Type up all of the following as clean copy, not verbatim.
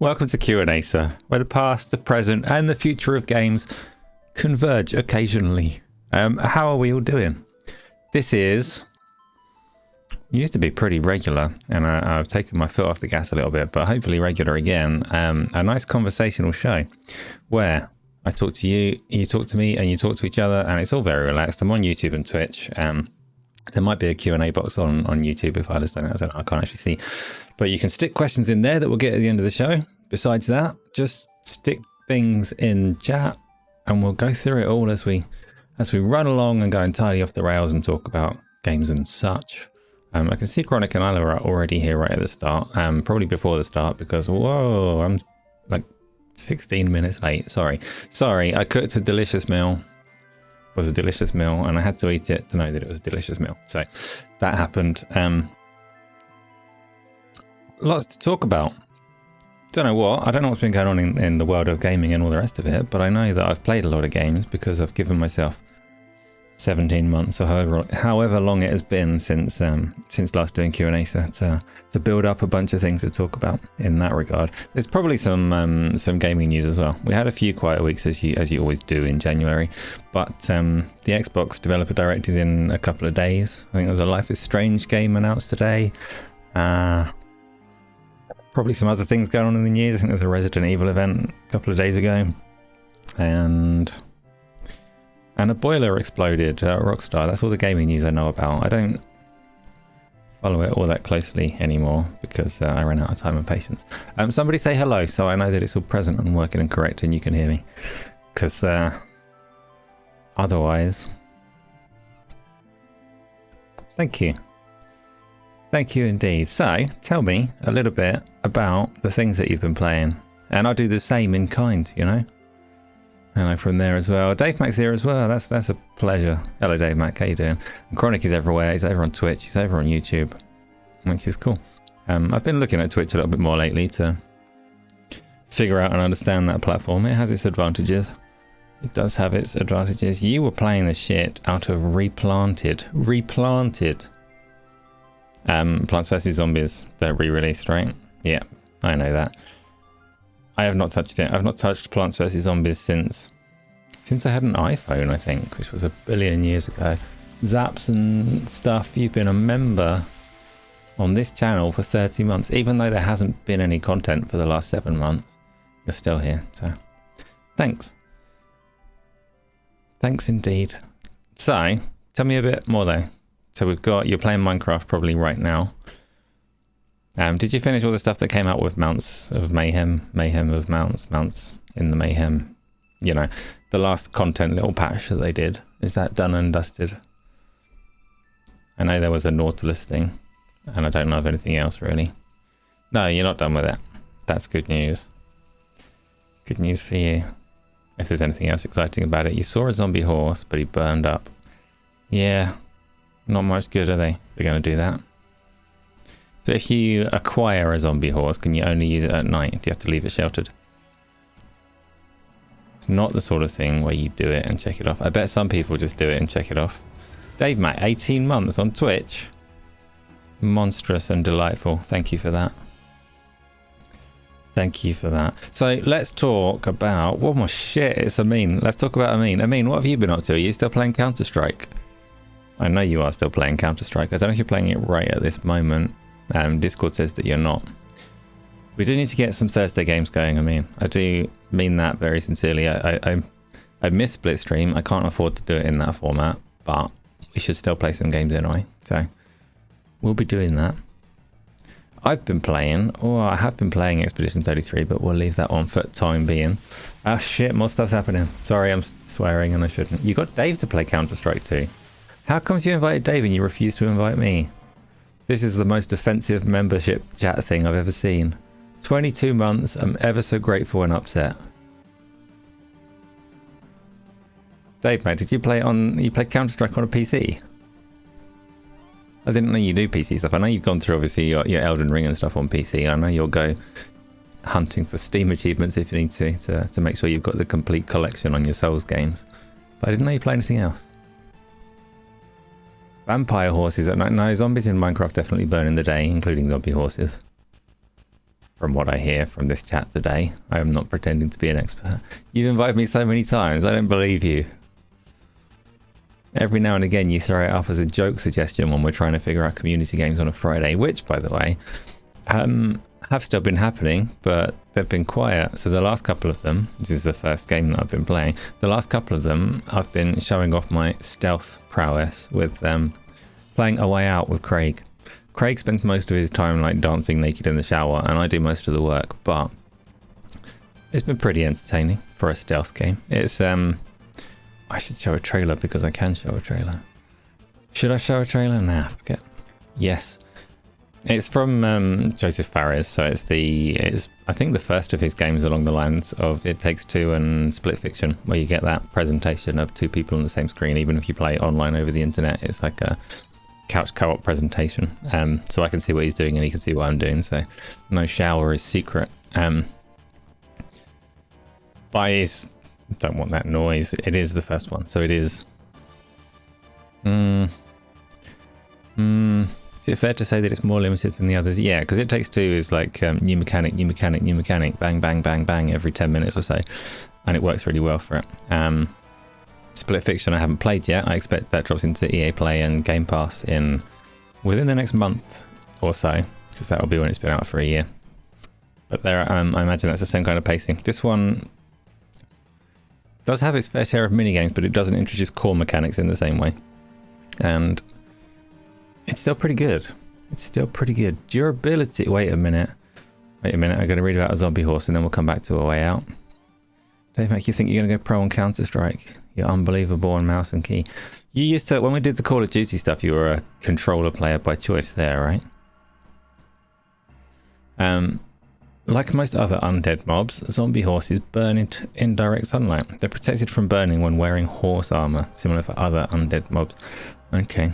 Welcome to Q&Asa, where the past, the present, and the future of games converge occasionally. How are we all doing? This used to be pretty regular, and I've taken my foot off the gas a little bit, but hopefully regular again. A nice conversational show where I talk to you, you talk to me, and you talk to each other, and it's all very relaxed. I'm on YouTube and Twitch. There might be a Q&A box on YouTube if I don't know, I can't actually see. But you can stick questions in there that we'll get at the end of the show. Besides that, just stick things in chat and we'll go through it all as we run along and go entirely off the rails and talk about games and such. I can see Chronic and Isla are already here right at the start, probably before the start because, whoa, I'm like 16 minutes late. Sorry, I cooked a delicious meal. It was a delicious meal and I had to eat it to know that it was a delicious meal. So that happened. Lots to talk about. I don't know what's been going on in the world of gaming and all the rest of it, but I know that I've played a lot of games because I've given myself 17 months or however long it has been since last doing Q&Asa to build up a bunch of things to talk about in that regard. There's probably some gaming news as well. We had a few quiet weeks as you always do in January, but the Xbox Developer Direct is in a couple of days. I think there was a Life is Strange game announced today. Probably some other things going on in the news. I think there's a Resident Evil event a couple of days ago. And a boiler exploded at Rockstar. That's all the gaming news I know about. I don't follow it all that closely anymore because I ran out of time and patience. Somebody say hello so I know that it's all present and working and correct and you can hear me. Because otherwise... Thank you. Thank you indeed. So, tell me a little bit about the things that you've been playing. And I'll do the same in kind, you know? And I'm from there as well. Dave Mac's here as well. That's a pleasure. Hello, Dave Mac. How you doing? And Chronic is everywhere. He's over on Twitch. He's over on YouTube, which is cool. I've been looking at Twitch a little bit more lately to figure out and understand that platform. It has its advantages. It does have its advantages. You were playing the shit out of Replanted. Plants vs Zombies, they're re-released, right? Yeah, I know that. I have not touched it. I've not touched Plants vs Zombies since I had an iPhone, I think, which was a billion years ago. Zaps and stuff, you've been a member on this channel for 30 months, even though there hasn't been any content for the last 7 months. You're still here, so thanks. Thanks indeed. So, tell me a bit more though. So you're playing Minecraft probably right now. Did you finish all the stuff that came out with Mounts of Mayhem of Mounts in the Mayhem? You know, the last content little patch that they did. Is that done and dusted? I know there was a Nautilus thing, and I don't know of anything else really. No, you're not done with it. That's good news. Good news for you. If there's anything else exciting about it. You saw a zombie horse, but he burned up. Yeah. Not much good, are they? They're going to do that. So if you acquire a zombie horse, can you only use it at night? Do you have to leave it sheltered? It's not the sort of thing where you do it and check it off. I bet some people just do it and check it off. Dave Mac, 18 months on Twitch. Monstrous and delightful. Thank you for that. Thank you for that. So let's talk about... Oh my shit, it's Amin. Let's talk about Amin. Amin, what have you been up to? Are you still playing Counter-Strike? I know you are still playing Counter-Strike. I don't know if you're playing it right at this moment. Discord says that you're not. We do need to get some Thursday games going, I mean. I do mean that very sincerely. I miss Splitstream. I can't afford to do it in that format, but we should still play some games anyway. So we'll be doing that. I have been playing Expedition 33, but we'll leave that on for the time being. Ah shit, more stuff's happening. Sorry, I'm swearing and I shouldn't. You got Dave to play Counter-Strike too. How comes you invited Dave and you refused to invite me? This is the most offensive membership chat thing I've ever seen. 22 months, I'm ever so grateful and upset. Dave, mate, did you play Counter-Strike on a PC? I didn't know you do PC stuff. I know you've gone through obviously your Elden Ring and stuff on PC. I know you'll go hunting for Steam achievements if you need to make sure you've got the complete collection on your Souls games. But I didn't know you play anything else. Vampire horses at night. No, zombies in Minecraft definitely burn in the day, including zombie horses. from what I hear from this chat today. I am not pretending to be an expert. You've invited me so many times, I don't believe you. Every now and again you throw it up as a joke suggestion when we're trying to figure out community games on a Friday, which, by the way, have still been happening, but they've been quiet. So the last couple of them, this is the first game that I've been playing, the last couple of them I've been showing off my stealth prowess with playing A Way Out with Craig. Craig spends most of his time like dancing naked in the shower, and I do most of the work, but it's been pretty entertaining for a stealth game. It's I should show a trailer because I can show a trailer. Should I show a trailer? Nah, forget. Yes. It's from Joseph Fares, so it's I think the first of his games along the lines of It Takes Two and Split Fiction, where you get that presentation of two people on the same screen. Even if you play online over the internet, it's like a couch co-op presentation, so I can see what he's doing and he can see what I'm doing, so no shower is secret. But I don't want that noise. It is the first one, so it is is it fair to say that it's more limited than the others? Yeah, because It Takes Two is like new mechanic, bang bang bang bang every 10 minutes or so, and it works really well for it. Split Fiction I haven't played yet. I expect that drops into EA Play and Game Pass within the next month or so, because that'll be when it's been out for a year. But there, I imagine that's the same kind of pacing. This one does have its fair share of minigames, but it doesn't introduce core mechanics in the same way. And it's still pretty good. It's still pretty good. Durability. Wait a minute. I'm going to read about a zombie horse and then we'll come back to A Way Out. Don't make you think you're going to go pro on Counter-Strike. You're unbelievable on mouse and key. You used to, when we did the Call of Duty stuff, you were a controller player by choice there, right? Like most other undead mobs, zombie horses burn in direct sunlight. They're protected from burning when wearing horse armor, similar for other undead mobs. Okay.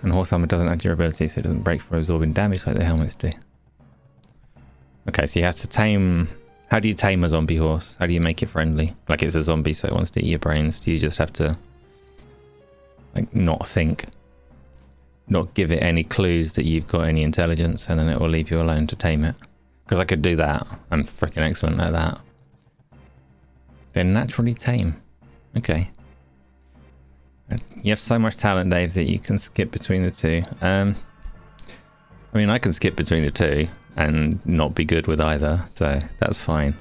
And horse armor doesn't have durability, so it doesn't break from absorbing damage like the helmets do. Okay, so you have to tame... How do you tame a zombie horse? How do you make it friendly? Like it's a zombie, so it wants to eat your brains. Do you just have to like not think? Not give it any clues that you've got any intelligence, and then it will leave you alone to tame it? Because I could do that. I'm freaking excellent at that. They're naturally tame. Okay. You have so much talent, Dave, that you can skip between the two. I mean, I can skip between the two and not be good with either, so that's fine.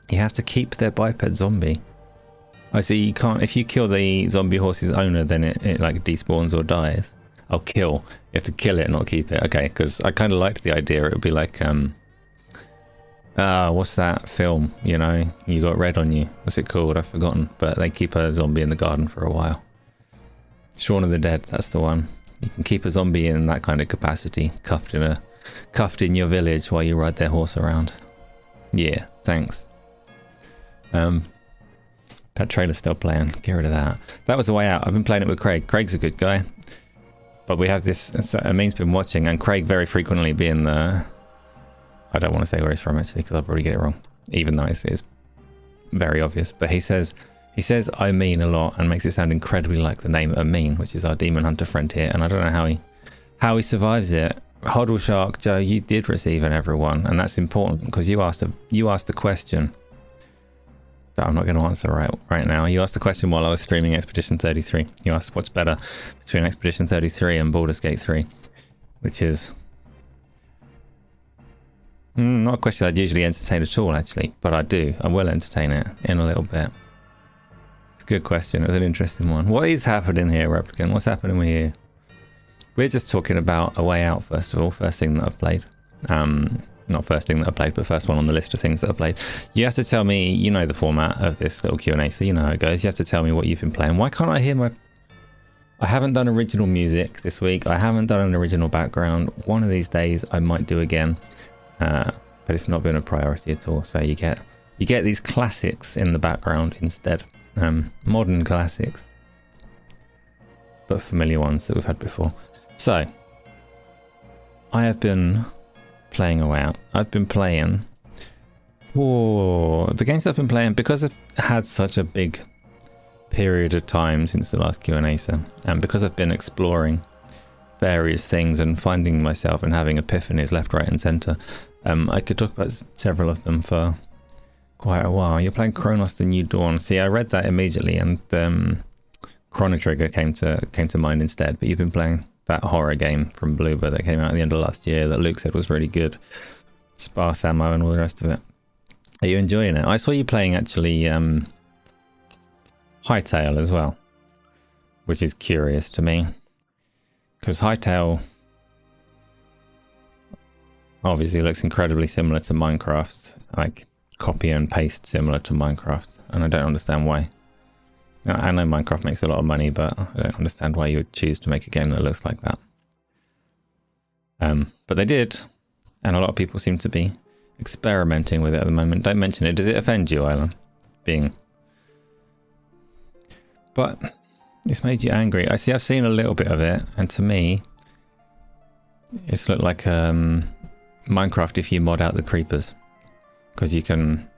You have to keep their biped zombie. I see. You can't, if you kill the zombie horse's owner, then it like despawns or dies. Oh, kill. You have to kill it, not keep it. Okay, because I kind of liked the idea. It would be like what's that film, you know, you got red on you, what's it called? I've forgotten, but they keep a zombie in the garden for a while. Shaun of the Dead, that's the one. You can keep a zombie in that kind of capacity, cuffed in your village while you ride their horse around. Yeah, thanks. That trailer's still playing. Get rid of that. That was A Way Out. I've been playing it with Craig. Craig's a good guy. But we have this... So Amin's been watching, and Craig very frequently being the... I don't want to say where he's from, actually, because I'll probably get it wrong. Even though it's very obvious. But he says I mean a lot, and makes it sound incredibly like the name Amin, which is our demon hunter friend here. And I don't know how he survives it. Hoddle Shark, Joe, you did receive an everyone, and that's important, because you asked a question that I'm not going to answer right now. You asked the question while I was streaming Expedition 33. You asked what's better between Expedition 33 and Baldur's Gate 3, which is not a question I'd usually entertain at all, actually, but I do. I will entertain it in a little bit. It's a good question. It was an interesting one. What is happening here, Replicant? What's happening with you? We're just talking about A Way Out, first of all. First thing that I've played. Not first thing that I played, but first one on the list of things that I played. You have to tell me, you know the format of this little Q&A, so you know how it goes. You have to tell me what you've been playing. Why can't I hear I haven't done original music this week. I haven't done an original background. One of these days I might do again, but it's not been a priority at all. So you get these classics in the background instead. Modern classics, but familiar ones that we've had before. So I have been playing A Way Out. I've been playing the games I've been playing, because I've had such a big period of time since the last Q&Asa, and because I've been exploring various things and finding myself and having epiphanies left, right and centre. I could talk about several of them for quite a while. You're playing Kronos: The New Dawn. See, I read that immediately and Chrono Trigger came to mind instead, but you've been playing that horror game from Bloober that came out at the end of last year that Luke said was really good. Sparse ammo and all the rest of it. Are you enjoying it? I saw you playing actually Hytale as well, which is curious to me, because Hytale obviously looks incredibly similar to Minecraft, like copy and paste similar to Minecraft, and I don't understand why. I know Minecraft makes a lot of money, but I don't understand why you would choose to make a game that looks like that. But they did, and a lot of people seem to be experimenting with it at the moment. Don't mention it. Does it offend you, Island? But it's made you angry. I've seen a little bit of it, and to me, it's looked like Minecraft if you mod out the creepers, because you can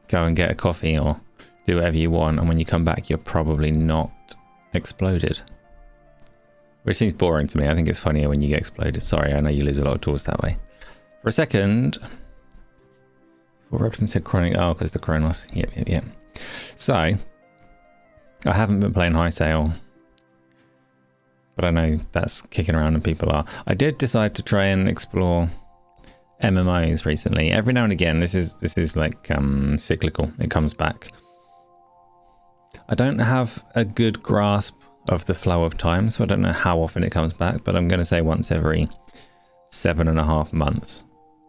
go and get a coffee or do whatever you want, and when you come back you're probably not exploded, which seems boring to me. I think it's funnier when you get exploded. Sorry, I know you lose a lot of tools that way. For a second, Repton said Chronic. Oh, because the Kronos. Yep. So I haven't been playing Hytale, but I know that's kicking around and people are. I did decide to try and explore MMOs recently. Every now and again, this is like cyclical. It comes back. I don't have a good grasp of the flow of time, so I don't know how often it comes back, but I'm going to say once every 7.5 months.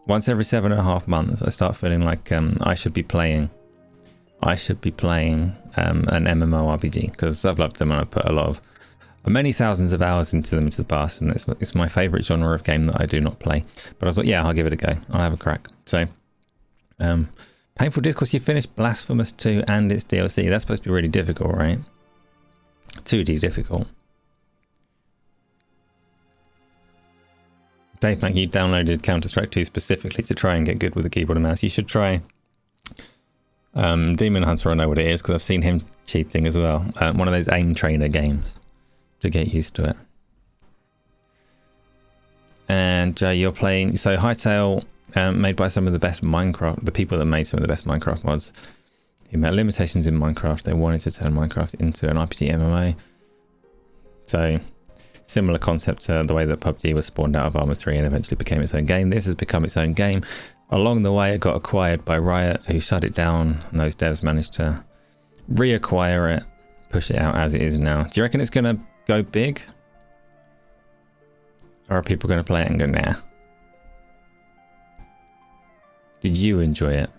Once every 7.5 months, I start feeling like I should be playing an MMORPG, because I've loved them and I've put many thousands of hours into them into the past, and it's my favourite genre of game that I do not play. But I was like, yeah, I'll give it a go. I'll have a crack. So, Painful Discourse, you finished Blasphemous 2 and its DLC. That's supposed to be really difficult, right? 2D difficult. Dave Mac, you downloaded Counter-Strike 2 specifically to try and get good with the keyboard and mouse. You should try Demon Hunter. I know what it is because I've seen him cheating as well. One of those aim trainer games to get used to it. And you're playing... So Hytale, made by some of the best Minecraft... The people that made some of the best Minecraft mods. Who met limitations in Minecraft. They wanted to turn Minecraft into an RPG MMO. So... Similar concept to the way that PUBG was spawned out of Arma 3 and eventually became its own game. This has become its own game. Along the way, it got acquired by Riot, who shut it down, and those devs managed to reacquire it, push it out as it is now. Do you reckon it's going to go big? Or are people going to play it and go, nah? Did you enjoy it?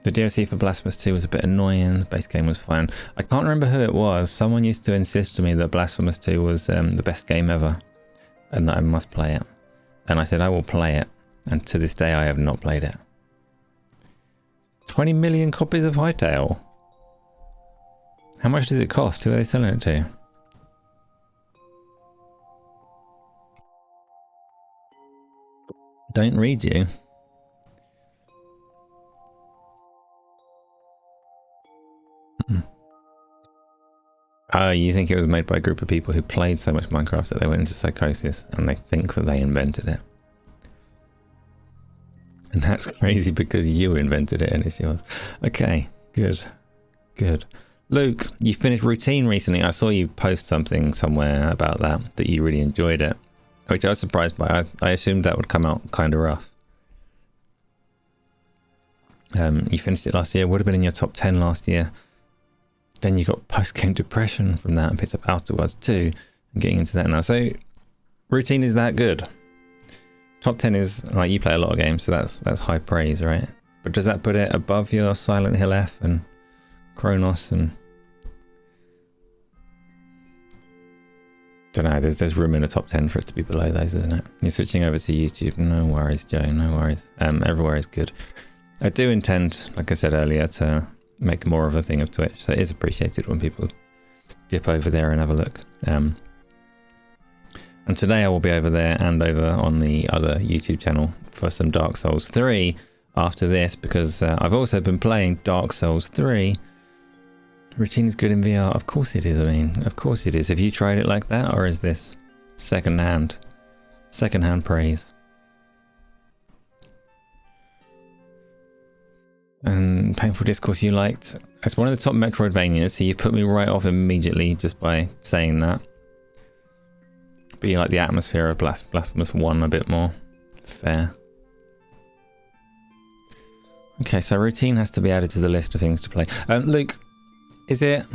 The DLC for Blasphemous 2 was a bit annoying. The base game was fine. I can't remember who it was. Someone used to insist to me that Blasphemous 2 was the best game ever and that I must play it. And I said I will play it. And to this day I have not played it. 20 million copies of Hytale. How much does it cost? Who are they selling it to? Don't read you. Oh, you think it was made by a group of people who played so much Minecraft that they went into psychosis and they think that they invented it. And that's crazy because you invented it and it's yours. Okay, good. Good. Luke, you finished Routine recently. I saw you post something somewhere about that you really enjoyed it, which I was surprised by. I assumed that would come out kind of rough. You finished it last year. Would have been in your top 10 last year. Then you got post-game depression from that and picked up Outer Worlds 2 and getting into that now. So Routine is that good. Top 10 is, like, you play a lot of games, so that's high praise, right? But does that put it above your Silent Hill F and Kronos and... Don't know, there's room in the top 10 for it to be below those, isn't it? You're switching over to YouTube. No worries, Joe, no worries. Everywhere is good. I do intend, like I said earlier, to make more of a thing of Twitch, so it is appreciated when people dip over there and have a look. And today I will be over there and over on the other YouTube channel for some Dark Souls 3 after this, because I've also been playing Dark Souls 3 Routine is good in VR. Of course it is, I mean. Of course it is. Have you tried it like that, or is this second-hand praise? And Painful Discourse you liked. It's one of the top Metroidvanias, so you put me right off immediately just by saying that. But you like the atmosphere of Blasphemous 1 a bit more. Fair. Okay, so routine has to be added to the list of things to play. Luke, is it...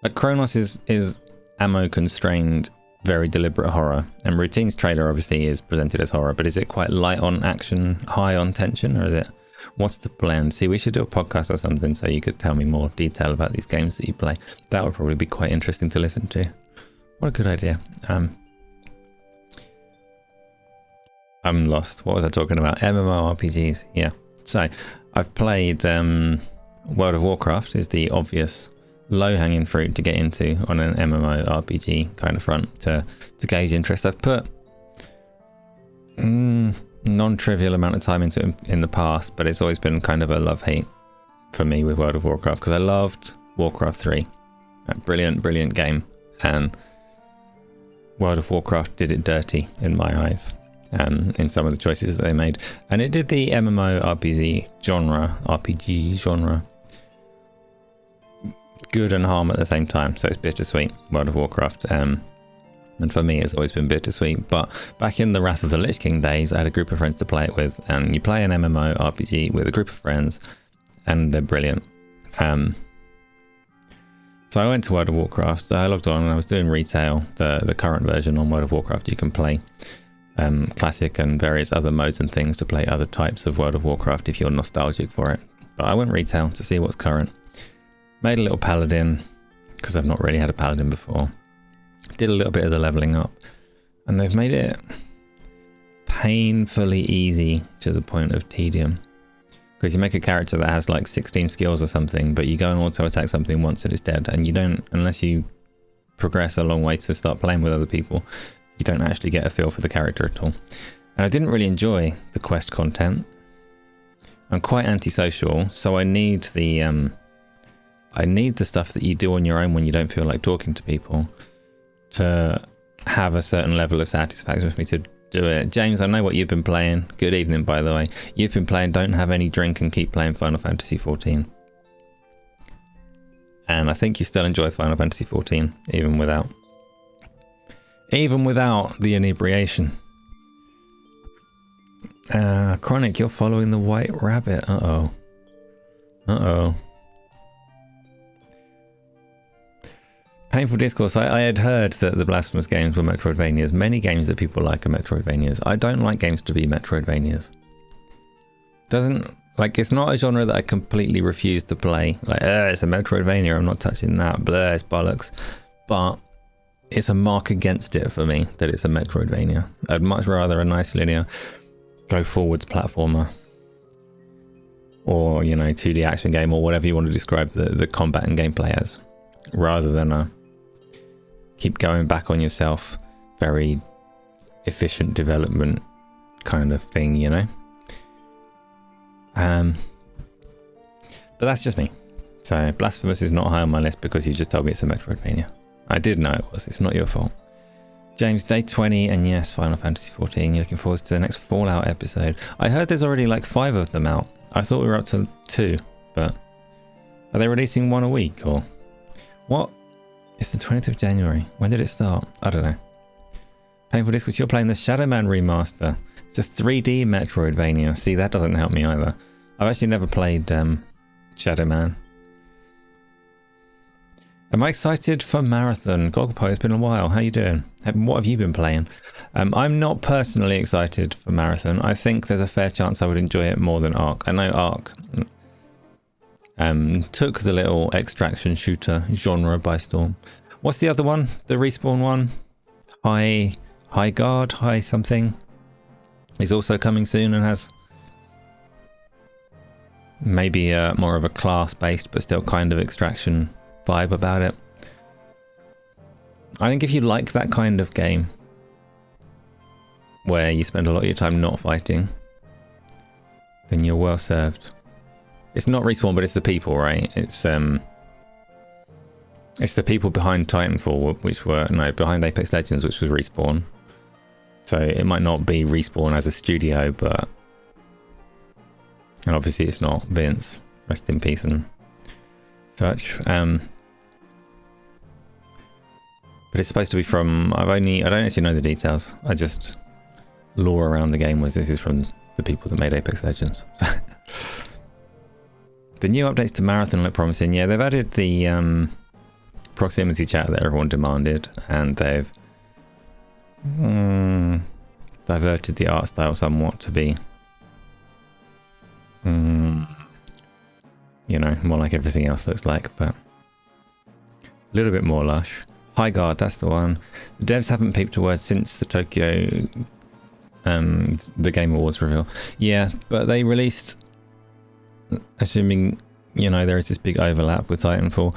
Like, Chronos is ammo-constrained, very deliberate horror. And Routine's trailer obviously is presented as horror, but is it quite light on action, high on tension, or is it... What's the blend? See, we should do a podcast or something so you could tell me more detail about these games that you play. That would probably be quite interesting to listen to. What a good idea. I'm lost. What was I talking about? MMORPGs. Yeah. So, I've played World of Warcraft is the obvious low-hanging fruit to get into on an MMORPG kind of front to gauge interest. I've put non-trivial amount of time into it in the past, but it's always been kind of a love-hate for me with World of Warcraft because I loved Warcraft 3. A brilliant game, and World of Warcraft did it dirty in my eyes in some of the choices that they made, and it did the MMORPG genre good and harm at the same time, so it's bittersweet, World of Warcraft. And for me, it's always been bittersweet. But back in the Wrath of the Lich King days, I had a group of friends to play it with. And you play an MMORPG with a group of friends, and they're brilliant. So I went to World of Warcraft. I logged on and I was doing retail, the current version on World of Warcraft. You can play classic and various other modes and things to play other types of World of Warcraft if you're nostalgic for it. But I went retail to see what's current. Made a little paladin, because I've not really had a paladin before. Did a little bit of the leveling up, and they've made it painfully easy to the point of tedium, because you make a character that has like 16 skills or something, but you go and auto attack something once and it's dead, and you don't, unless you progress a long way to start playing with other people, you don't actually get a feel for the character at all. And I didn't really enjoy the quest content. I'm quite antisocial, so I need the stuff that you do on your own when you don't feel like talking to people to have a certain level of satisfaction for me to do it. James, I know what you've been playing. Good evening, by the way. You've been playing Don't Have Any Drink and keep playing Final Fantasy XIV. And I think you still enjoy Final Fantasy XIV, even without the inebriation. Chronic, you're following the White Rabbit. Uh-oh. Painful Discourse. I had heard that the Blasphemous games were Metroidvanias. Many games that people like are Metroidvanias. I don't like games to be Metroidvanias. It's not a genre that I completely refuse to play. Like, it's a Metroidvania, I'm not touching that. Blah, it's bollocks. But it's a mark against it for me that it's a Metroidvania. I'd much rather a nice linear go forwards platformer, or 2D action game, or whatever you want to describe the combat and gameplay as, rather than a keep going back on yourself, very efficient development kind of thing, But that's just me. So Blasphemous is not high on my list because you just told me it's a Metroidvania. I did know it was. It's not your fault. James, day 20, and yes, Final Fantasy XIV. You're looking forward to the next Fallout episode. I heard there's already like 5 of them out. I thought we were up to 2, but are they releasing 1 a week or what? It's the 20th of January. When did it start? I don't know. Painful Discourse, you're playing the Shadow Man remaster. It's a 3D Metroidvania. See, that doesn't help me either. I've actually never played Shadow Man. Am I excited for Marathon? Gogpo, it's been a while. How you doing? What have you been playing? I'm not personally excited for Marathon. I think there's a fair chance I would enjoy it more than Ark. I know Ark took the little extraction shooter genre by storm. What's the other one? The Respawn one? High Guard? High something? Is also coming soon and has maybe more of a class-based but still kind of extraction vibe about it. I think if you like that kind of game where you spend a lot of your time not fighting, then you're well served. It's not Respawn, but it's the people, right? It's the people behind Titanfall, behind Apex Legends, which was Respawn. So it might not be Respawn as a studio, and obviously it's not Vince. Rest in peace and such. But it's supposed to be from. I don't actually know the details. I just lore around the game was this is from the people that made Apex Legends. The new updates to Marathon look promising. Yeah, they've added the proximity chat that everyone demanded, and they've diverted the art style somewhat to be, more like everything else looks like, but a little bit more lush. High Guard, that's the one. The devs haven't peeped a word since the Tokyo, the Game Awards reveal. Yeah, but they released, assuming, there is this big overlap with Titanfall,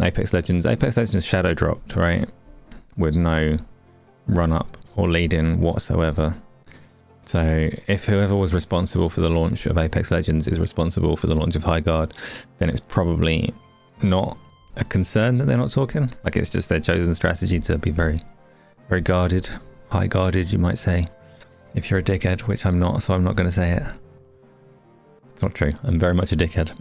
Apex Legends shadow dropped, right? With no run up or lead in whatsoever. So if whoever was responsible for the launch of Apex Legends is responsible for the launch of High Guard, then it's probably not a concern that they're not talking. Like, it's just their chosen strategy to be very, very guarded, high guarded, you might say, if you're a dickhead, which I'm not, so I'm not going to say it. It's not true. I'm very much a dickhead.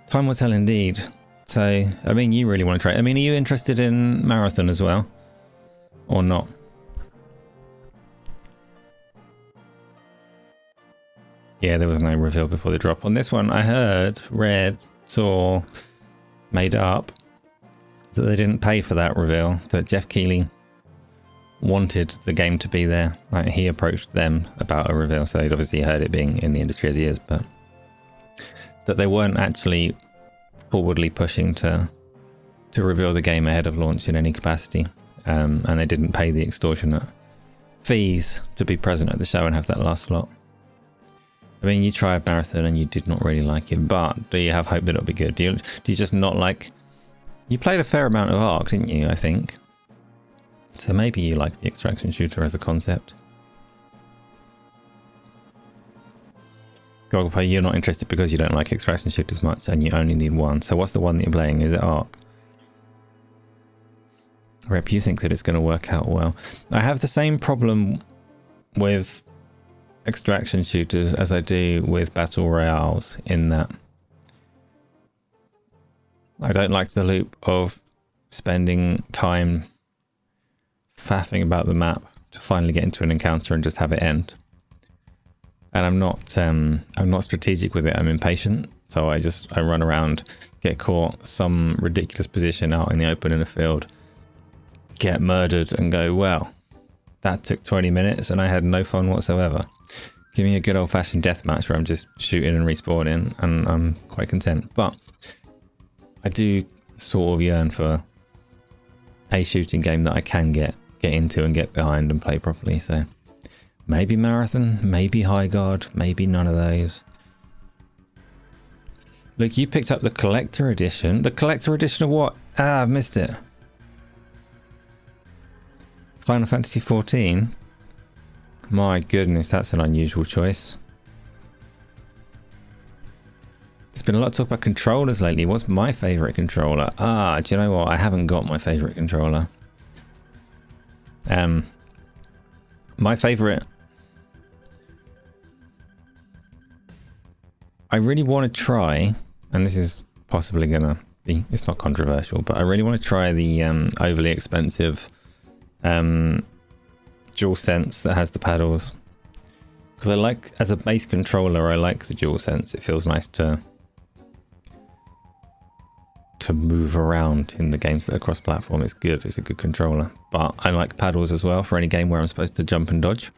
Time will tell indeed. So, I mean, you really want to try. I mean, are you interested in Marathon as well? Or not? Yeah, there was no reveal before the drop. On this one, I heard, read, saw, made up that they didn't pay for that reveal. That Jeff Keighley wanted the game to be there. Like, he approached them about a reveal, so he'd obviously heard it being in the industry as he is, but that they weren't actually forwardly pushing to reveal the game ahead of launch in any capacity, and they didn't pay the extortionate fees to be present at the show and have that last slot. I mean, you tried Marathon and you did not really like it, but do you have hope that it'll be good? Do you just not like... You played a fair amount of Ark, didn't you, I think? So maybe you like the extraction shooter as a concept. Gogglepay, you're not interested because you don't like extraction shooters much and you only need one. So what's the one that you're playing? Is it Ark? Rep, you think that it's going to work out well. I have the same problem with extraction shooters as I do with battle royales, in that I don't like the loop of spending time faffing about the map to finally get into an encounter and just have it end. And I'm not strategic with it. I'm impatient, so I run around, get caught some ridiculous position out in the open in a field, get murdered, and go, well, that took 20 minutes and I had no fun whatsoever. Give me a good old-fashioned deathmatch where I'm just shooting and respawning, and I'm quite content. But I do sort of yearn for a shooting game that I can get into and get behind and play properly. So maybe Marathon, maybe High Guard, maybe none of those. Look, you picked up the collector edition. The collector edition of what? Ah, I've missed it. Final Fantasy 14. My goodness, that's an unusual choice. There's been a lot of talk about controllers lately. What's my favourite controller? Ah, do you know what? I haven't got my favourite controller. My favourite... I really want to try, and this is possibly going to be... It's not controversial, but I really want to try the overly expensive... DualSense that has the paddles, because I like, as a base controller, I like the DualSense. It feels nice to move around in the games that are cross-platform. It's good. It's a good controller, but I like paddles as well for any game where I'm supposed to jump and dodge.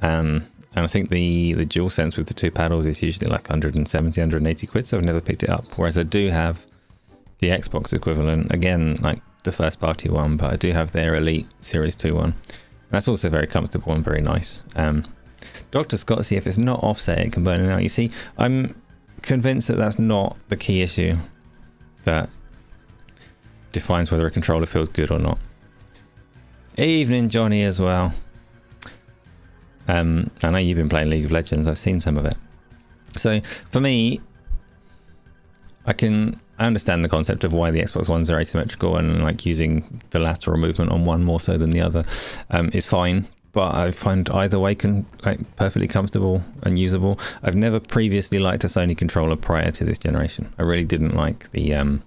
And I think the DualSense with the two paddles is usually like 170, 180 quid, so I've never picked it up. Whereas I do have the Xbox equivalent, again, like the first party one, but I do have their Elite Series 2 one. That's also very comfortable and very nice. Dr. Scott, see if it's not offset, it can burn it out. You see, I'm convinced that that's not the key issue that defines whether a controller feels good or not. Evening, Johnny, as well. I know you've been playing League of Legends. I've seen some of it. So for me, I understand the concept of why the Xbox Ones are asymmetrical, and like using the lateral movement on one more so than the other is fine. But I find either way perfectly comfortable and usable. I've never previously liked a Sony controller prior to this generation. I really didn't like the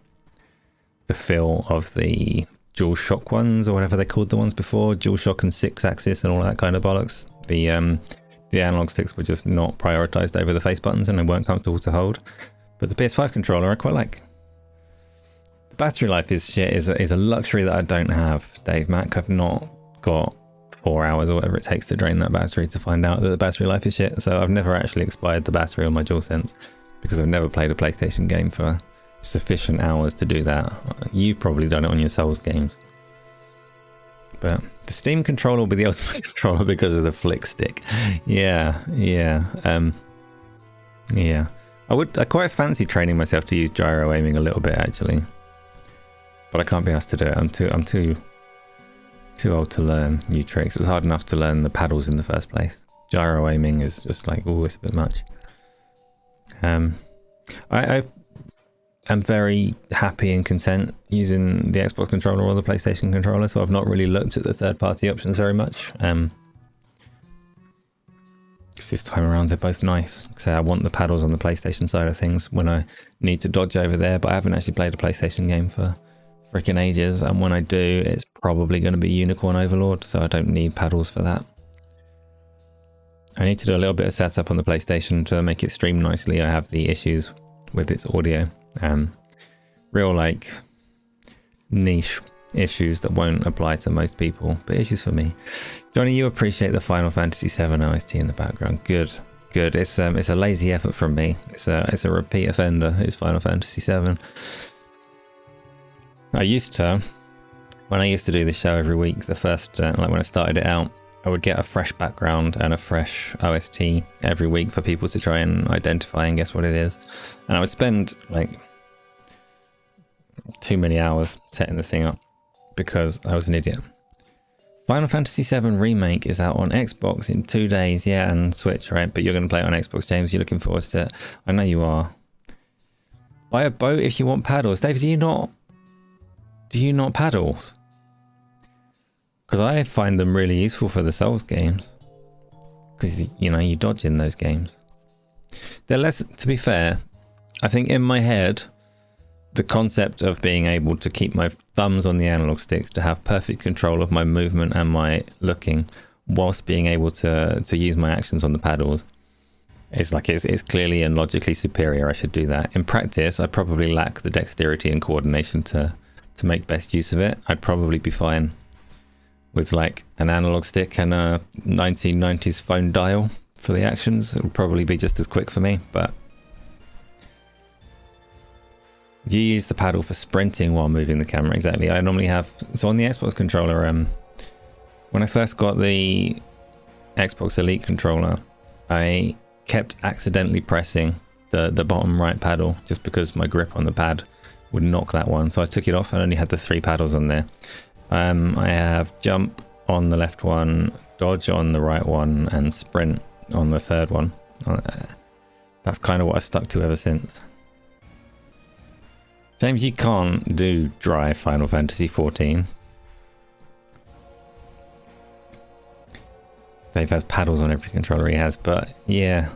feel of the DualShock ones, or whatever they called the ones before, DualShock and 6-axis and all that kind of bollocks. The analog sticks were just not prioritized over the face buttons, and they weren't comfortable to hold. But the PS5 controller I quite like. The battery life is a luxury that I don't have, Dave Mac. I've not got 4 hours or whatever it takes to drain that battery to find out that the battery life is shit. So I've never actually expired the battery on my DualSense, because I've never played a PlayStation game for sufficient hours to do that. You've probably done it on your Souls games. But the Steam controller will be the ultimate controller because of the flick stick. Yeah. I quite fancy training myself to use gyro aiming a little bit, actually. But I can't be asked to do it. I'm too old to learn new tricks. It was hard enough to learn the paddles in the first place. Gyro aiming is just like, oh, it's a bit much. I am very happy and content using the Xbox controller or the PlayStation controller, so I've not really looked at the third-party options very much. Because this time around they're both nice. So I want the paddles on the PlayStation side of things when I need to dodge over there, but I haven't actually played a PlayStation game for freaking ages, and when I do, it's probably going to be Unicorn Overlord, so I don't need paddles for that. I need to do a little bit of setup on the PlayStation to make it stream nicely. I have the issues with its audio, real like niche issues that won't apply to most people, but issues for me. Johnny, you appreciate the Final Fantasy VII OST in the background. Good. It's a lazy effort from me. It's a repeat offender. It's Final Fantasy VII. When I used to do this show every week, the first, like when I started it out, I would get a fresh background and a fresh OST every week for people to try and identify and guess what it is. And I would spend like too many hours setting the thing up because I was an idiot. Final Fantasy VII Remake is out on Xbox in 2 days, yeah, and Switch, right? But you're going to play it on Xbox, James. You're looking forward to it. I know you are. Buy a boat if you want paddles. Dave, do you not paddle? Because I find them really useful for the Souls games. Because, you know, you dodge in those games. They're less, to be fair, I think in my head, the concept of being able to keep my thumbs on the analog sticks to have perfect control of my movement and my looking, whilst being able to use my actions on the paddles, it's like it's clearly and logically superior. I should do that. In practice, I probably lack the dexterity and coordination to make best use of it. I'd probably be fine with like an analog stick and a 1990s phone dial for the actions. It would probably be just as quick for me, but you use the paddle for sprinting while moving the camera. Exactly. I normally have, so on the Xbox controller, when I first got the Xbox Elite controller, I kept accidentally pressing the bottom right paddle just because my grip on the pad would knock that one. So I took it off and only had the 3 paddles on there. I have jump on the left one, dodge on the right one, and sprint on the third one. That's kind of what I've stuck to ever since. James, you can't do dry Final Fantasy 14. Dave has paddles on every controller he has, but yeah.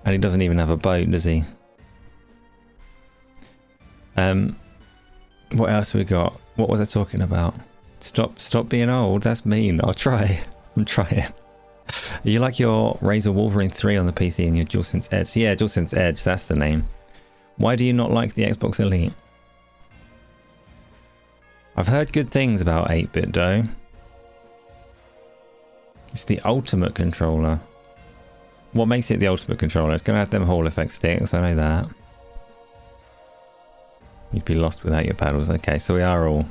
And he doesn't even have a boat, does he? What else have we got? What was I talking about? Stop being old. That's mean. I'll try. I'm trying. You like your Razer Wolverine 3 on the PC and your DualSense Edge? Yeah, DualSense Edge. That's the name. Why do you not like the Xbox Elite? I've heard good things about 8-bit though. It's the ultimate controller. What makes it the ultimate controller? It's going to have them Hall effect sticks. I know that. You'd be lost without your paddles. Okay, so we are all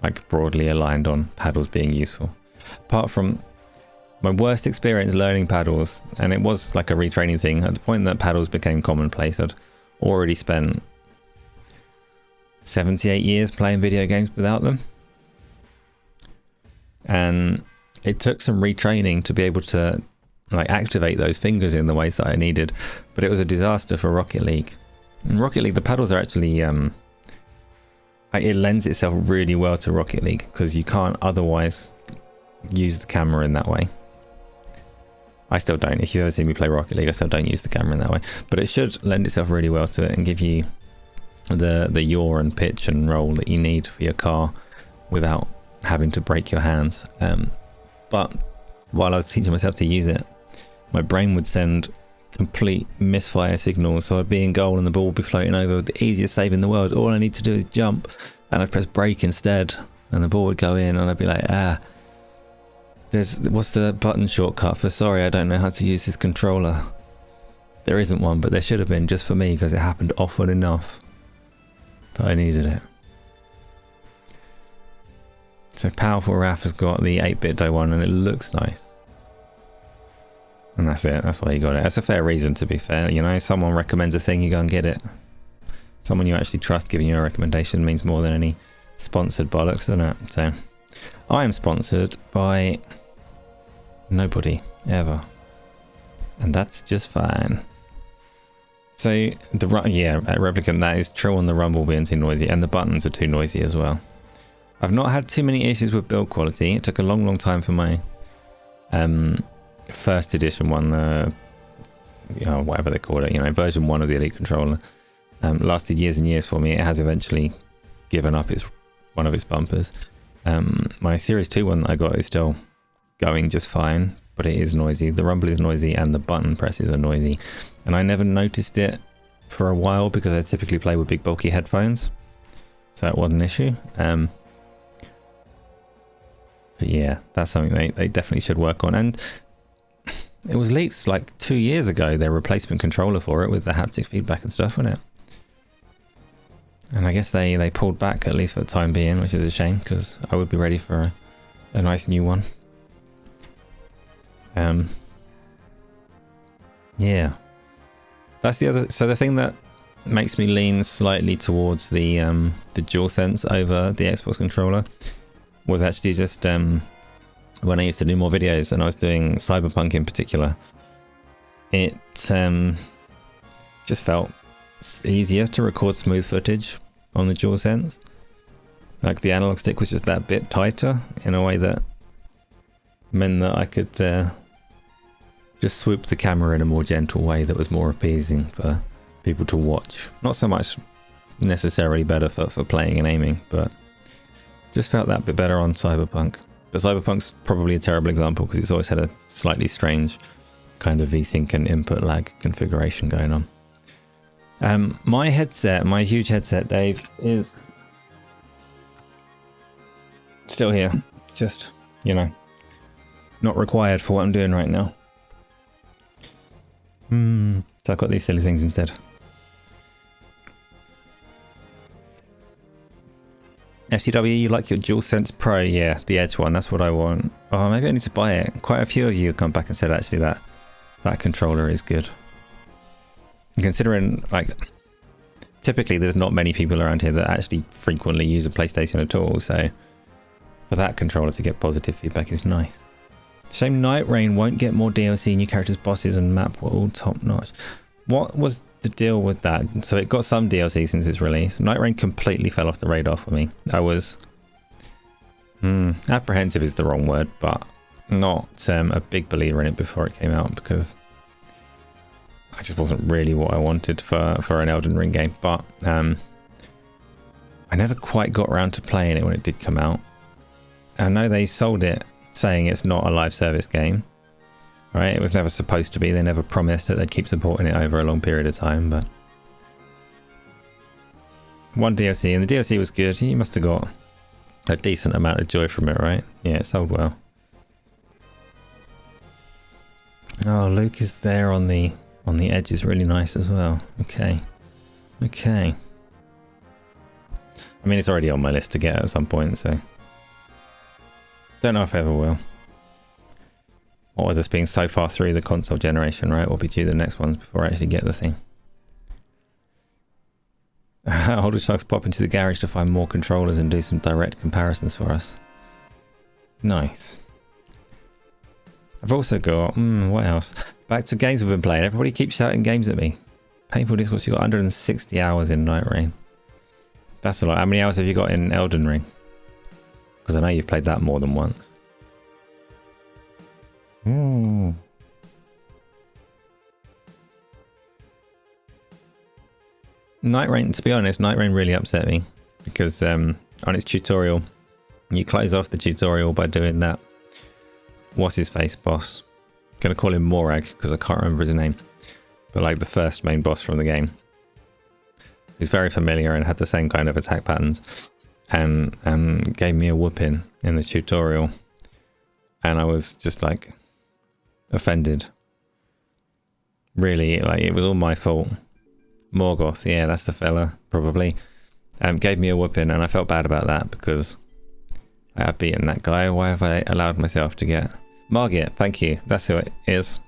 like broadly aligned on paddles being useful. Apart from my worst experience learning paddles, and it was like a retraining thing, at the point that paddles became commonplace, I'd already spent 78 years playing video games without them. And it took some retraining to be able to like activate those fingers in the ways that I needed, but it was a disaster for Rocket League. In Rocket League, the paddles are actually it lends itself really well to Rocket League because you can't otherwise use the camera in that way. I still don't. If you ever see me play Rocket League, I still don't use the camera in that way, but it should lend itself really well to it and give you the yaw and pitch and roll that you need for your car without having to break your hands. But while I was teaching myself to use it, my brain would send complete misfire signals, so I'd be in goal and the ball would be floating over with the easiest save in the world. All I need to do is jump, and I'd press brake instead, and the ball would go in, and I'd be like, what's the button shortcut for sorry, I don't know how to use this controller? There isn't one, but there should have been, just for me, because it happened often enough that I needed it. So Powerful Raph has got the 8-bit one, and it looks nice. And that's it. That's why you got it. That's a fair reason, to be fair. You know, someone recommends a thing, you go and get it. Someone you actually trust giving you a recommendation means more than any sponsored bollocks, doesn't it? So, I am sponsored by nobody, ever. And that's just fine. So, Replicant, that is true on the Rumble being too noisy, and the buttons are too noisy as well. I've not had too many issues with build quality. It took a long time for my first edition one, whatever they call it, version 1 of the Elite controller. Lasted years and years for me. It has eventually given up one of its bumpers. My Series 2 one that I got is still going just fine, but it is noisy. The rumble is noisy and the button presses are noisy. And I never noticed it for a while because I typically play with big bulky headphones, so it was an issue. But yeah, that's something they definitely should work on. And it was leaked like 2 years ago, their replacement controller for it with the haptic feedback and stuff, wasn't it? And I guess they pulled back, at least for the time being, which is a shame because I would be ready for a nice new one. Yeah, that's the other. So the thing that makes me lean slightly towards the DualSense over the Xbox controller was actually just when I used to do more videos and I was doing Cyberpunk in particular, it just felt easier to record smooth footage on the DualSense. Like the analog stick was just that bit tighter in a way that meant that I could just swoop the camera in a more gentle way that was more appeasing for people to watch. Not so much necessarily better for playing and aiming, but just felt that bit better on Cyberpunk. But Cyberpunk's probably a terrible example because it's always had a slightly strange kind of VSync and input lag configuration going on. My headset, my huge headset, Dave, is still here. Just, not required for what I'm doing right now. So I've got these silly things instead. FCW, you like your DualSense Pro? Yeah, the Edge one, that's what I want. Oh, maybe I need to buy it. Quite a few of you have come back and said actually that controller is good. And considering, typically there's not many people around here that actually frequently use a PlayStation at all, so for that controller to get positive feedback is nice. Shame Night Rain won't get more DLC, new characters, bosses, and map were all top notch. What was the deal with that? So it got some DLC since its release. Night Rain completely fell off the radar for me. I was apprehensive is the wrong word, but not a big believer in it before it came out because I just wasn't really what I wanted for an Elden Ring game. But I never quite got around to playing it when it did come out. I know they sold it saying it's not a live service game. Right, it was never supposed to be. They never promised that they'd keep supporting it over a long period of time, but one DLC, and the DLC was good. You must have got a decent amount of joy from it, right? Yeah, it sold well. Oh, Luke is there on the edge is really nice as well. Okay. I mean, it's already on my list to get at some point, so don't know if I ever will. Or with us being so far through the console generation, right? We'll be due the next ones before I actually get the thing. Holder Sharks pop into the garage to find more controllers and do some direct comparisons for us. Nice. I've also got, what else? Back to games we've been playing. Everybody keeps shouting games at me. Painful Discourse, you got 160 hours in Night Rain. That's a lot. How many hours have you got in Elden Ring? Because I know you've played that more than once. Night Rain, to be honest, Night Rain really upset me. Because on its tutorial, you close off the tutorial by doing that. What's his face boss? I'm going to call him Morag because I can't remember his name. But like the first main boss from the game. He's very familiar and had the same kind of attack patterns. And gave me a whooping in the tutorial. And I was just like offended. Really, like it was all my fault. Morgoth, yeah, that's the fella, probably. Gave me a whooping and I felt bad about that because I have beaten that guy. Why have I allowed myself to get... Margit, thank you. That's who it is.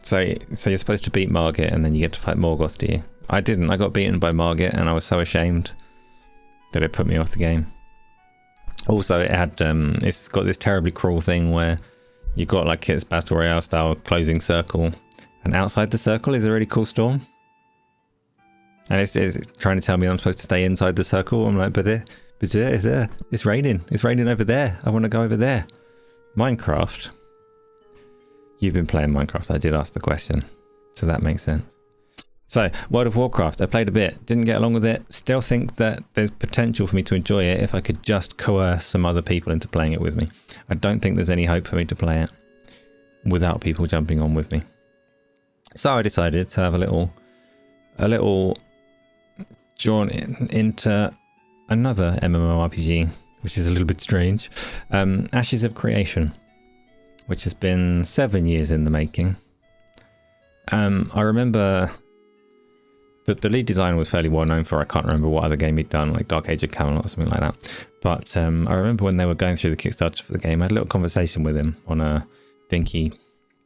So you're supposed to beat Margit and then you get to fight Morgoth, do you? I didn't. I got beaten by Margit and I was so ashamed that it put me off the game. Also, it had it's got this terribly cruel thing where you've got like its battle royale style closing circle, and outside the circle is a really cool storm. And it's trying to tell me I'm supposed to stay inside the circle. I'm like, but it's raining. It's raining over there. I want to go over there. Minecraft. You've been playing Minecraft. I did ask the question, so that makes sense. So, World of Warcraft, I played a bit, didn't get along with it. Still think that there's potential for me to enjoy it if I could just coerce some other people into playing it with me. I don't think there's any hope for me to play it without people jumping on with me. So I decided to have a little drawn into another MMORPG, which is a little bit strange. Ashes of Creation, which has been 7 years in the making. I remember that the lead designer was fairly well known for, I can't remember what other game he'd done, like Dark Age of Camelot or something like that. But I remember when they were going through the Kickstarter for the game, I had a little conversation with him on a dinky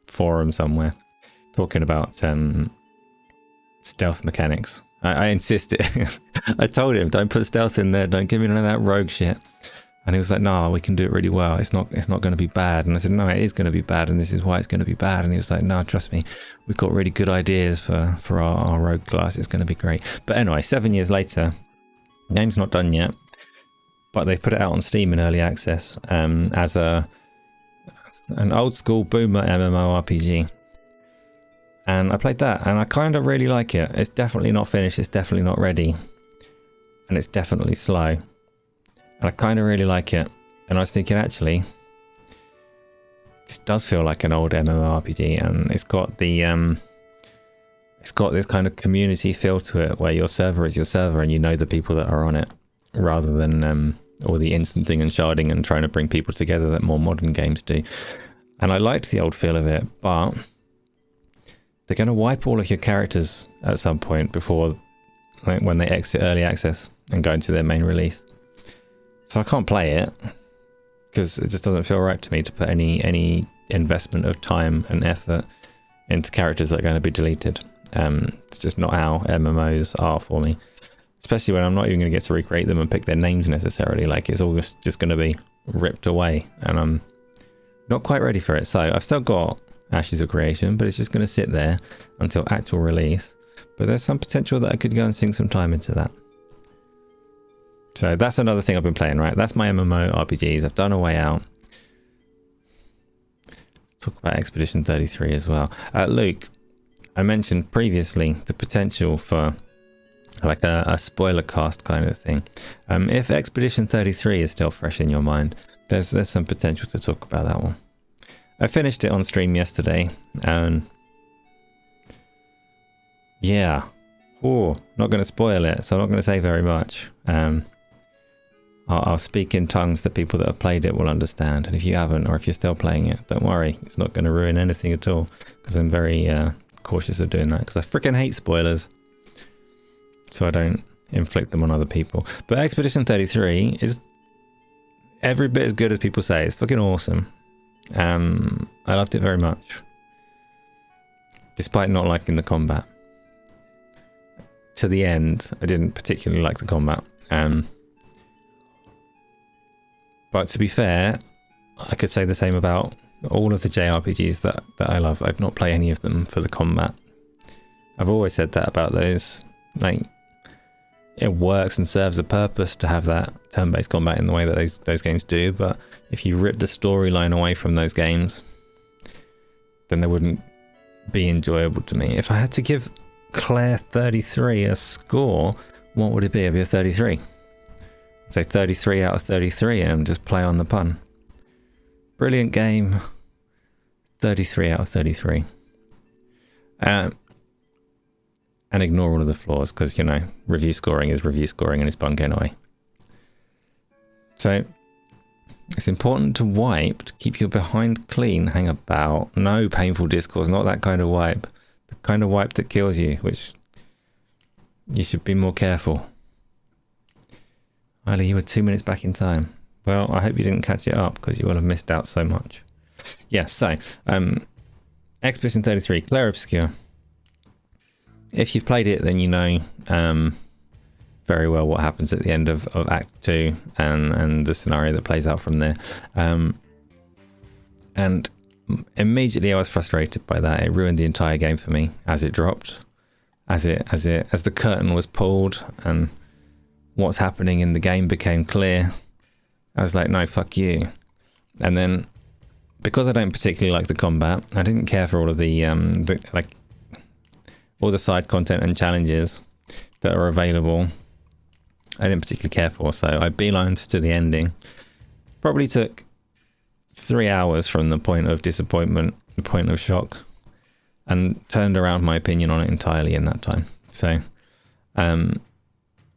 forum somewhere, talking about stealth mechanics. I insisted. I told him, don't put stealth in there, don't give me none of that rogue shit. And he was like, no, we can do it really well. It's not going to be bad. And I said, no, it is going to be bad. And this is why it's going to be bad. And he was like, no, trust me. We've got really good ideas for our rogue class. It's going to be great. But anyway, 7 years later, the game's not done yet. But they put it out on Steam in early access as an old school boomer MMORPG. And I played that. And I kind of really like it. It's definitely not finished. It's definitely not ready. And it's definitely slow. And I kind of really like it. And I was thinking, actually, this does feel like an old MMORPG, and it's got this kind of community feel to it, where your server is your server, and you know the people that are on it, rather than all the instanting and sharding and trying to bring people together that more modern games do. And I liked the old feel of it, but they're going to wipe all of your characters at some point before, like, when they exit early access and go into their main release. So I can't play it because it just doesn't feel right to me to put any investment of time and effort into characters that are going to be deleted. It's just not how MMOs are for me, especially when I'm not even going to get to recreate them and pick their names necessarily. Like, it's all just going to be ripped away, and I'm not quite ready for it. So I've still got Ashes of Creation, but it's just going to sit there until actual release. But there's some potential that I could go and sink some time into that. So that's another thing I've been playing, right? That's my MMO RPGs. I've done A Way Out. Let's talk about Expedition 33 as well. Luke, I mentioned previously the potential for like a spoiler cast kind of thing. If Expedition 33 is still fresh in your mind, there's some potential to talk about that one. I finished it on stream yesterday, and yeah, not going to spoil it, so I'm not going to say very much. I'll speak in tongues that people that have played it will understand. And if you haven't, or if you're still playing it, don't worry. It's not going to ruin anything at all, because I'm very cautious of doing that, because I freaking hate spoilers. So I don't inflict them on other people. But Expedition 33 is every bit as good as people say. It's fucking awesome. I loved it very much, despite not liking the combat. To the end, I didn't particularly like the combat. But to be fair, I could say the same about all of the JRPGs that I love. I'd not play any of them for the combat. I've always said that about those. Like, it works and serves a purpose to have that turn-based combat in the way that those games do, but if you rip the storyline away from those games, then they wouldn't be enjoyable to me. If I had to give Claire 33 a score, what would it be? It'd be a 33. I'd say 33 out of 33 and just play on the pun. Brilliant game. 33 out of 33. And ignore all of the flaws, because, you know, review scoring is review scoring and it's bunk anyway. So, it's important to wipe to keep your behind clean. Hang about. No painful discourse, not that kind of wipe. The kind of wipe that kills you, which you should be more careful. Riley, you were 2 minutes back in time. Well, I hope you didn't catch it up, because you will have missed out so much. Yeah, so, Expedition 33, Clair Obscur. If you've played it, then you know very well what happens at the end of Act 2 and the scenario that plays out from there. And immediately I was frustrated by that. It ruined the entire game for me as it dropped, as the curtain was pulled and what's happening in the game became clear. I was like, no, fuck you. And then, because I don't particularly like the combat, I didn't care for all of the all the side content and challenges that are available. I didn't particularly care for, so I beelined to the ending. Probably took 3 hours from the point of disappointment, the point of shock, and turned around my opinion on it entirely in that time. So,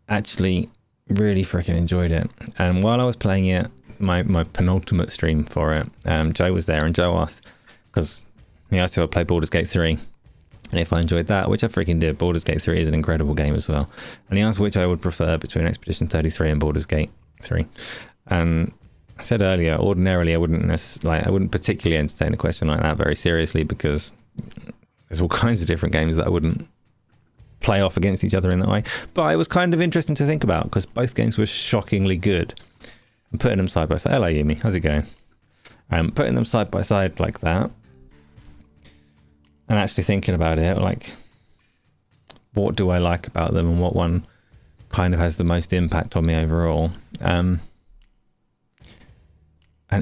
actually, really freaking enjoyed it. And while I was playing it, my penultimate stream for it, Joe was there, and Joe asked, because he asked if I played Baldur's Gate 3. And if I enjoyed that, which I freaking did. Baldur's Gate 3 is an incredible game as well. And he asked which I would prefer between Expedition 33 and Baldur's Gate 3. And I said earlier, ordinarily I wouldn't particularly entertain a question like that very seriously, because there's all kinds of different games that I wouldn't play off against each other in that way. But it was kind of interesting to think about, because both games were shockingly good. And putting them side by side, hello Yumi, how's it going? Putting them side by side like that, and actually thinking about it, like, what do I like about them and what one kind of has the most impact on me overall. And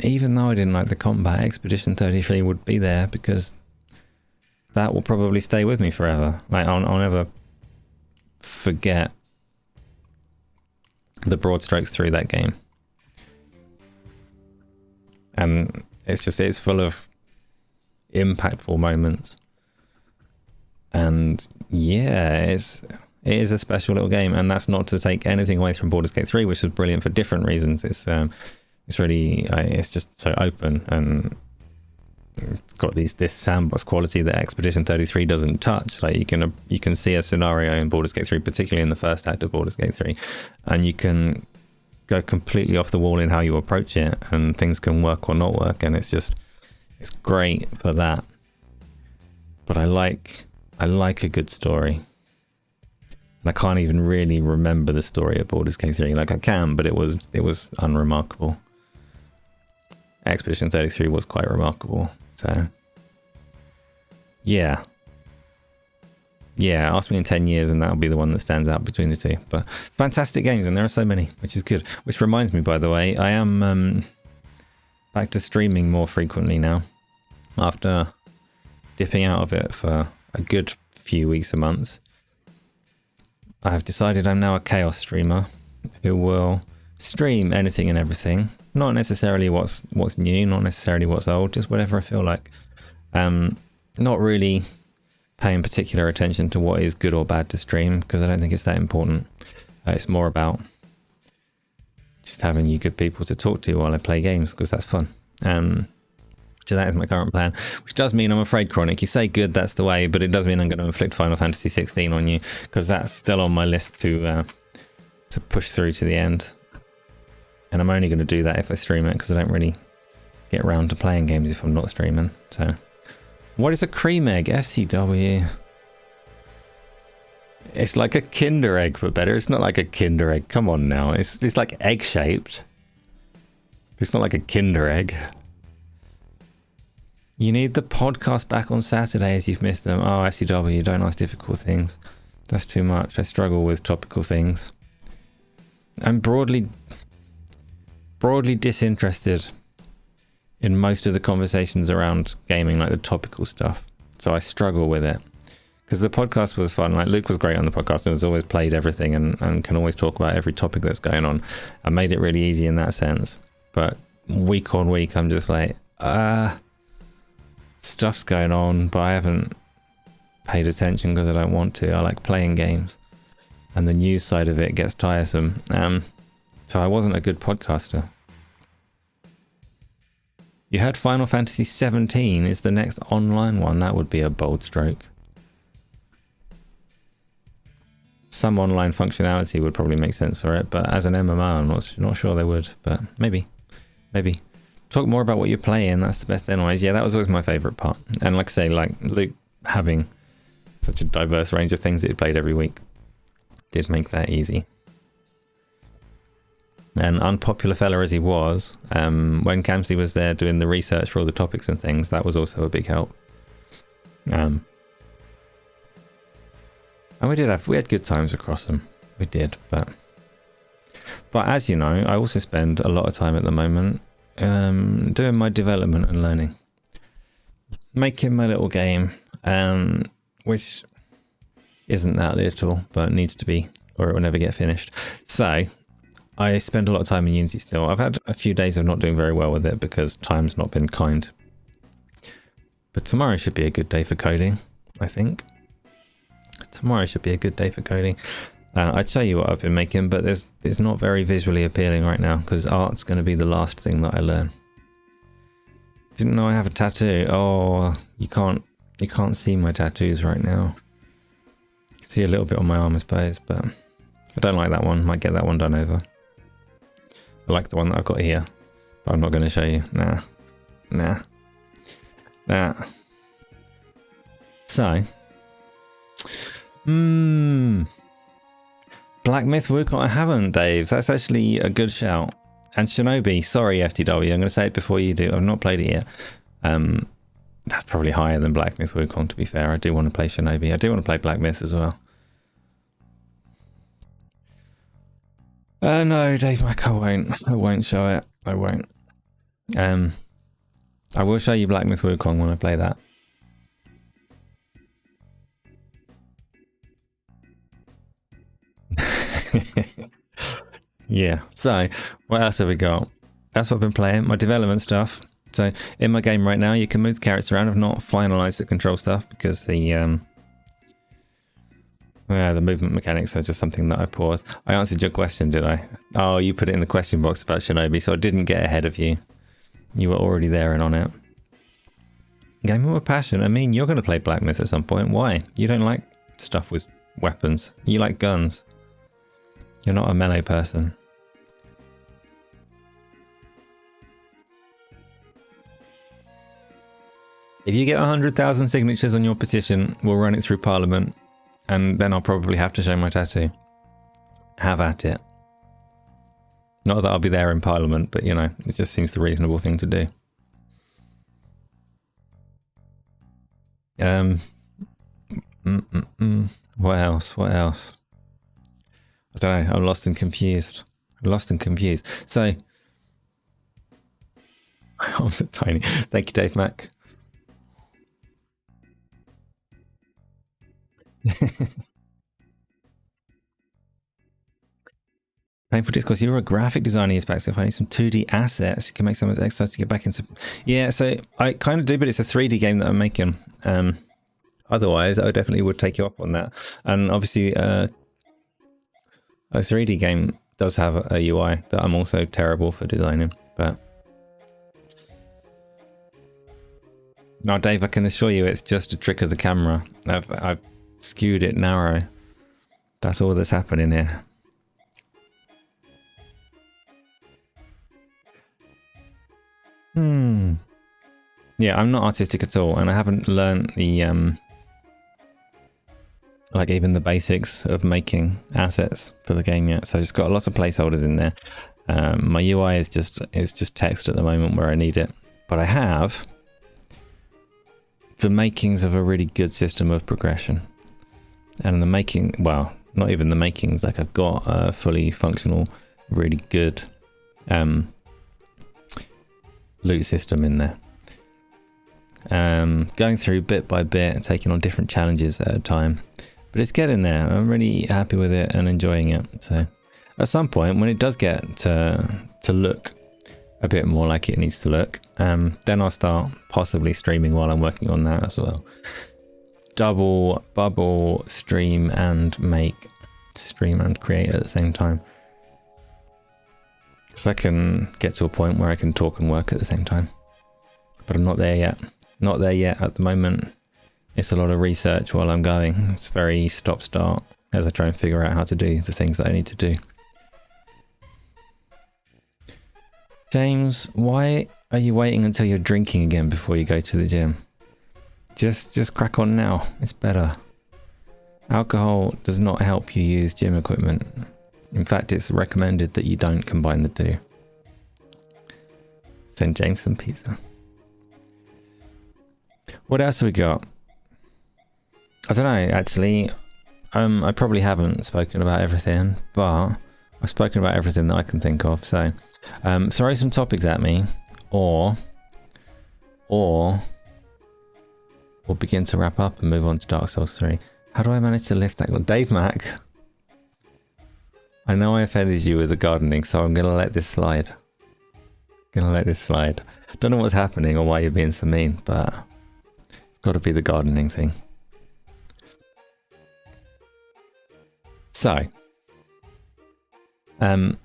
even though I didn't like the combat, Expedition 33 would be there, because that will probably stay with me forever. Like, I'll never forget the broad strokes through that game. And it's full of impactful moments. And yeah, it is a special little game, and that's not to take anything away from Baldur's Gate 3, which was brilliant for different reasons. It's really, it's just so open, and it's got this sandbox quality that Expedition 33 doesn't touch. Like, you can see a scenario in Baldur's Gate 3, particularly in the first act of Baldur's Gate 3, and you can go completely off the wall in how you approach it, and things can work or not work, and it's great for that. But I like a good story. And I can't even really remember the story of Baldur's Gate 3. Like, I can, but it was unremarkable. Expedition 33 was quite remarkable. So, yeah. Yeah, ask me in 10 years and that'll be the one that stands out between the two. But fantastic games, and there are so many, which is good. Which reminds me, by the way, I am back to streaming more frequently now. After dipping out of it for a good few weeks and months, I have decided I'm now a chaos streamer who will stream anything and everything. Not necessarily what's new, not necessarily what's old, just whatever I feel like. Not really paying particular attention to what is good or bad to stream, because I don't think it's that important. It's more about just having you good people to talk to while I play games, because that's fun. So that is my current plan, which does mean, I'm afraid, Chronic, you say good, that's the way, but it does mean I'm going to inflict Final Fantasy 16 on you, because that's still on my list to push through to the end. And I'm only going to do that if I stream it, because I don't really get around to playing games if I'm not streaming. So, what is a cream egg? FTW. It's like a Kinder Egg, but better. It's not like a Kinder Egg. Come on now. It's like egg shaped. It's not like a Kinder Egg. You need the podcast back on Saturdays. You've missed them. Oh, FCW, don't ask difficult things. That's too much. I struggle with topical things. I'm broadly disinterested in most of the conversations around gaming, like the topical stuff. So I struggle with it. Because the podcast was fun. Like Luke was great on the podcast and has always played everything and can always talk about every topic that's going on. I made it really easy in that sense. But week on week, I'm just like, stuff's going on, but I haven't paid attention because I don't want to. I like playing games. And the news side of it gets tiresome. So I wasn't a good podcaster. You heard Final Fantasy 17 is the next online one. That would be a bold stroke. Some online functionality would probably make sense for it, but as an MMO, I'm not sure they would. But maybe. Talk more about what you're playing. That's the best anyways. Yeah, that was always my favourite part. And like I say, like Luke having such a diverse range of things that he played every week did make that easy. And unpopular fella as he was, when Kamsley was there doing the research for all the topics and things, that was also a big help. And we had good times across them. We did, but as you know, I also spend a lot of time at the moment doing my development and learning, making my little game, which isn't that little, but needs to be, or it will never get finished. So I spend a lot of time in Unity still. I've had a few days of not doing very well with it because time's not been kind. But tomorrow should be a good day for coding, I think. Tomorrow should be a good day for coding. I'd show you what I've been making, but it's not very visually appealing right now because art's going to be the last thing that I learn. Didn't know I have a tattoo. Oh, you can't see my tattoos right now. You can see a little bit on my arm, I suppose, but I don't like that one. Might get that one done over. I like the one that I've got here, but I'm not going to show you. Nah. So, Black Myth Wukong, I haven't, Dave. That's actually a good shout. And Shinobi, sorry FTW, I'm going to say it before you do. I've not played it yet. That's probably higher than Black Myth Wukong, to be fair. I do want to play Shinobi. I do want to play Black Myth as well. No, Dave Mac, I won't show it. I won't. I will show you Black Myth Wukong when I play that. Yeah, so what else have we got? That's what I've been playing, my development stuff. So in my game right now, you can move the characters around. I've not finalized the control stuff because the movement mechanics are just something that I paused. I answered your question, did I? Oh, you put it in the question box about Shinobi, so I didn't get ahead of you. You were already there and on it. Gaming with passion. I mean, you're going to play Black Myth at some point. Why? You don't like stuff with weapons. You like guns. You're not a melee person. If you get 100,000 signatures on your petition, we'll run it through Parliament, and then I'll probably have to show my tattoo. Have at it. Not that I'll be there in Parliament, but you know, it just seems the reasonable thing to do. What else? I don't know. I'm lost and confused. So, I'm so tiny. Thank you, Dave Mac. Painful discourse. You're a graphic designer, you back, so if I need some 2D assets, you can make some of those exercises to get back into. Yeah, so I kind of do, but it's a 3D game that I'm making. Otherwise, I definitely would take you up on that. And obviously, a 3D game does have a UI that I'm also terrible for designing. But no, Dave, I can assure you, it's just a trick of the camera. I've skewed it narrow. That's all that's happening here. Yeah, I'm not artistic at all, and I haven't learned the like even the basics of making assets for the game yet. So I've just got lots of placeholders in there. My UI is just text at the moment where I need it, but I have the makings of a really good system of progression. And the making, well, not even the makings, like I've got a fully functional, really good loot system in there. Going through bit by bit and taking on different challenges at a time. But it's getting there. I'm really happy with it and enjoying it. So at some point, when it does get to look a bit more like it needs to look, then I'll start possibly streaming while I'm working on that as well. Double bubble stream and create at the same time. So I can get to a point where I can talk and work at the same time. But I'm not there yet. Not there yet at the moment. It's a lot of research while I'm going. It's very stop-start as I try and figure out how to do the things that I need to do. James, why are you waiting until you're drinking again before you go to the gym? Just crack on now. It's better. Alcohol does not help you use gym equipment. In fact, it's recommended that you don't combine the two. Send James some pizza. What else have we got? I don't know, actually. I probably haven't spoken about everything, but I've spoken about everything that I can think of. So throw some topics at me, or we'll begin to wrap up and move on to Dark Souls 3. How do I manage to lift that? Dave Mack, I know I offended you with the gardening, so I'm going to let this slide. Don't know what's happening or why you're being so mean, but it's got to be the gardening thing. So, when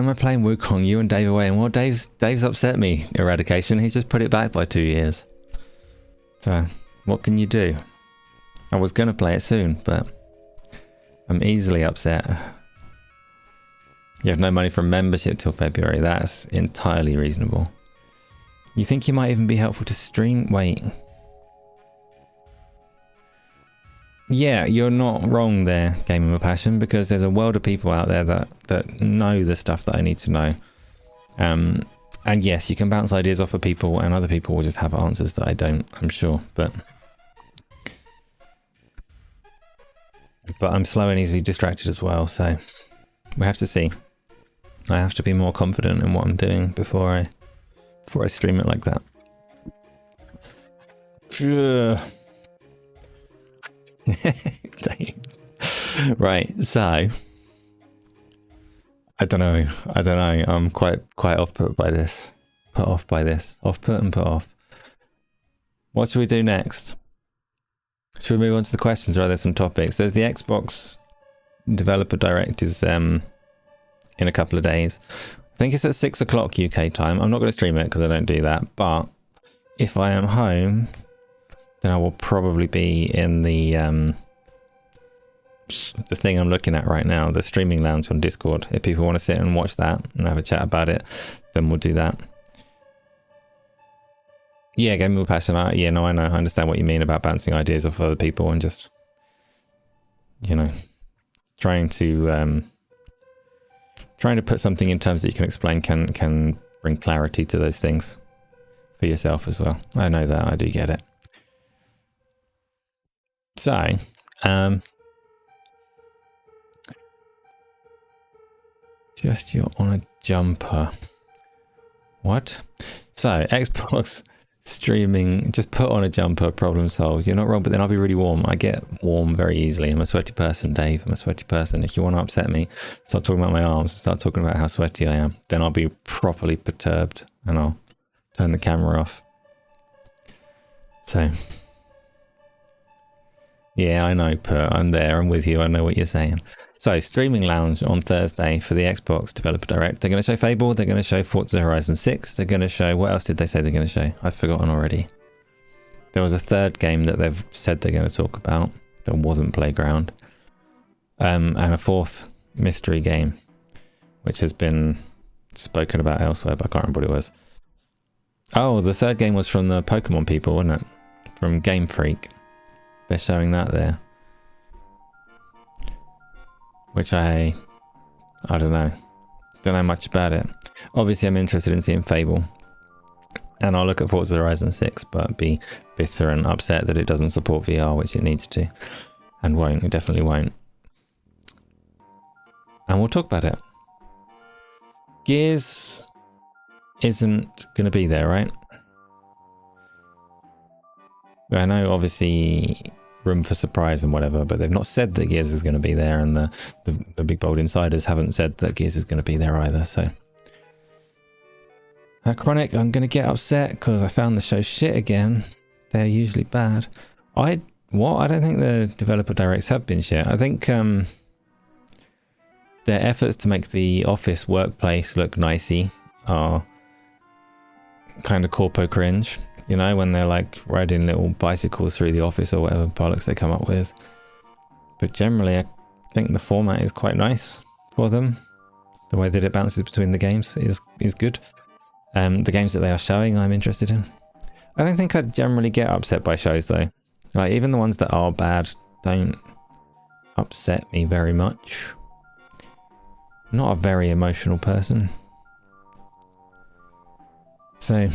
am I playing Wukong? You and Dave away, and well, Dave's upset me. Eradication. He's just put it back by 2 years. So, what can you do? I was gonna play it soon, but I'm easily upset. You have no money for membership till February. That's entirely reasonable. You think you might even be helpful to stream? Wait. Yeah, you're not wrong there, Gaming with Passion, because there's a world of people out there that know the stuff that I need to know. And yes, you can bounce ideas off of people, and other people will just have answers that I don't, I'm sure. But I'm slow and easily distracted as well, so we have to see. I have to be more confident in what I'm doing before I stream it like that. Right, so I don't know. I'm quite off-put by this. Off-put and put off. What should we do next? Should we move on to the questions, or are there some topics? There's the Xbox Developer Direct is in a couple of days. I think it's at 6 o'clock UK time. I'm not going to stream it because I don't do that, but if I am home, then I will probably be in the thing I'm looking at right now, the streaming lounge on Discord. If people want to sit and watch that and have a chat about it, then we'll do that. Yeah, Gaming with Passion. Yeah, no, I know. I understand what you mean about bouncing ideas off other people and just, you know, trying to put something in terms that you can explain can bring clarity to those things for yourself as well. I know that. I do get it. So, just you're on a jumper. What? So, Xbox streaming, just put on a jumper, problem solved. You're not wrong, but then I'll be really warm. I get warm very easily. I'm a sweaty person, Dave. I'm a sweaty person. If you want to upset me, start talking about my arms, start talking about how sweaty I am. Then I'll be properly perturbed and I'll turn the camera off. So, yeah, I know, Pert. I'm there. I'm with you. I know what you're saying. So, Streaming Lounge on Thursday for the Xbox Developer Direct. They're going to show Fable. They're going to show Forza Horizon 6. They're going to show... What else did they say they're going to show? I've forgotten already. There was a third game that they've said they're going to talk about that wasn't Playground. And a fourth mystery game, which has been spoken about elsewhere, but I can't remember what it was. Oh, the third game was from the Pokemon people, wasn't it? From Game Freak. They're showing that there. Which I don't know. Don't know much about it. Obviously, I'm interested in seeing Fable. And I'll look at Forza Horizon 6, but be bitter and upset that it doesn't support VR, which it needs to. And won't, it definitely won't. And we'll talk about it. Gears isn't going to be there, right? I know, obviously, room for surprise and whatever, but they've not said that Gears is going to be there, and the big bold insiders haven't said that Gears is going to be there either, so... Chronic, I'm going to get upset because I found the show shit again. They're usually bad. I don't think the developer directs have been shit. I think their efforts to make the office workplace look nicey are kind of corpo cringe. You know, when they're like riding little bicycles through the office or whatever bollocks they come up with. But generally, I think the format is quite nice for them. The way that it bounces between the games is good. The games that they are showing, I'm interested in. I don't think I'd generally get upset by shows though. Like, even the ones that are bad don't upset me very much. I'm not a very emotional person. So,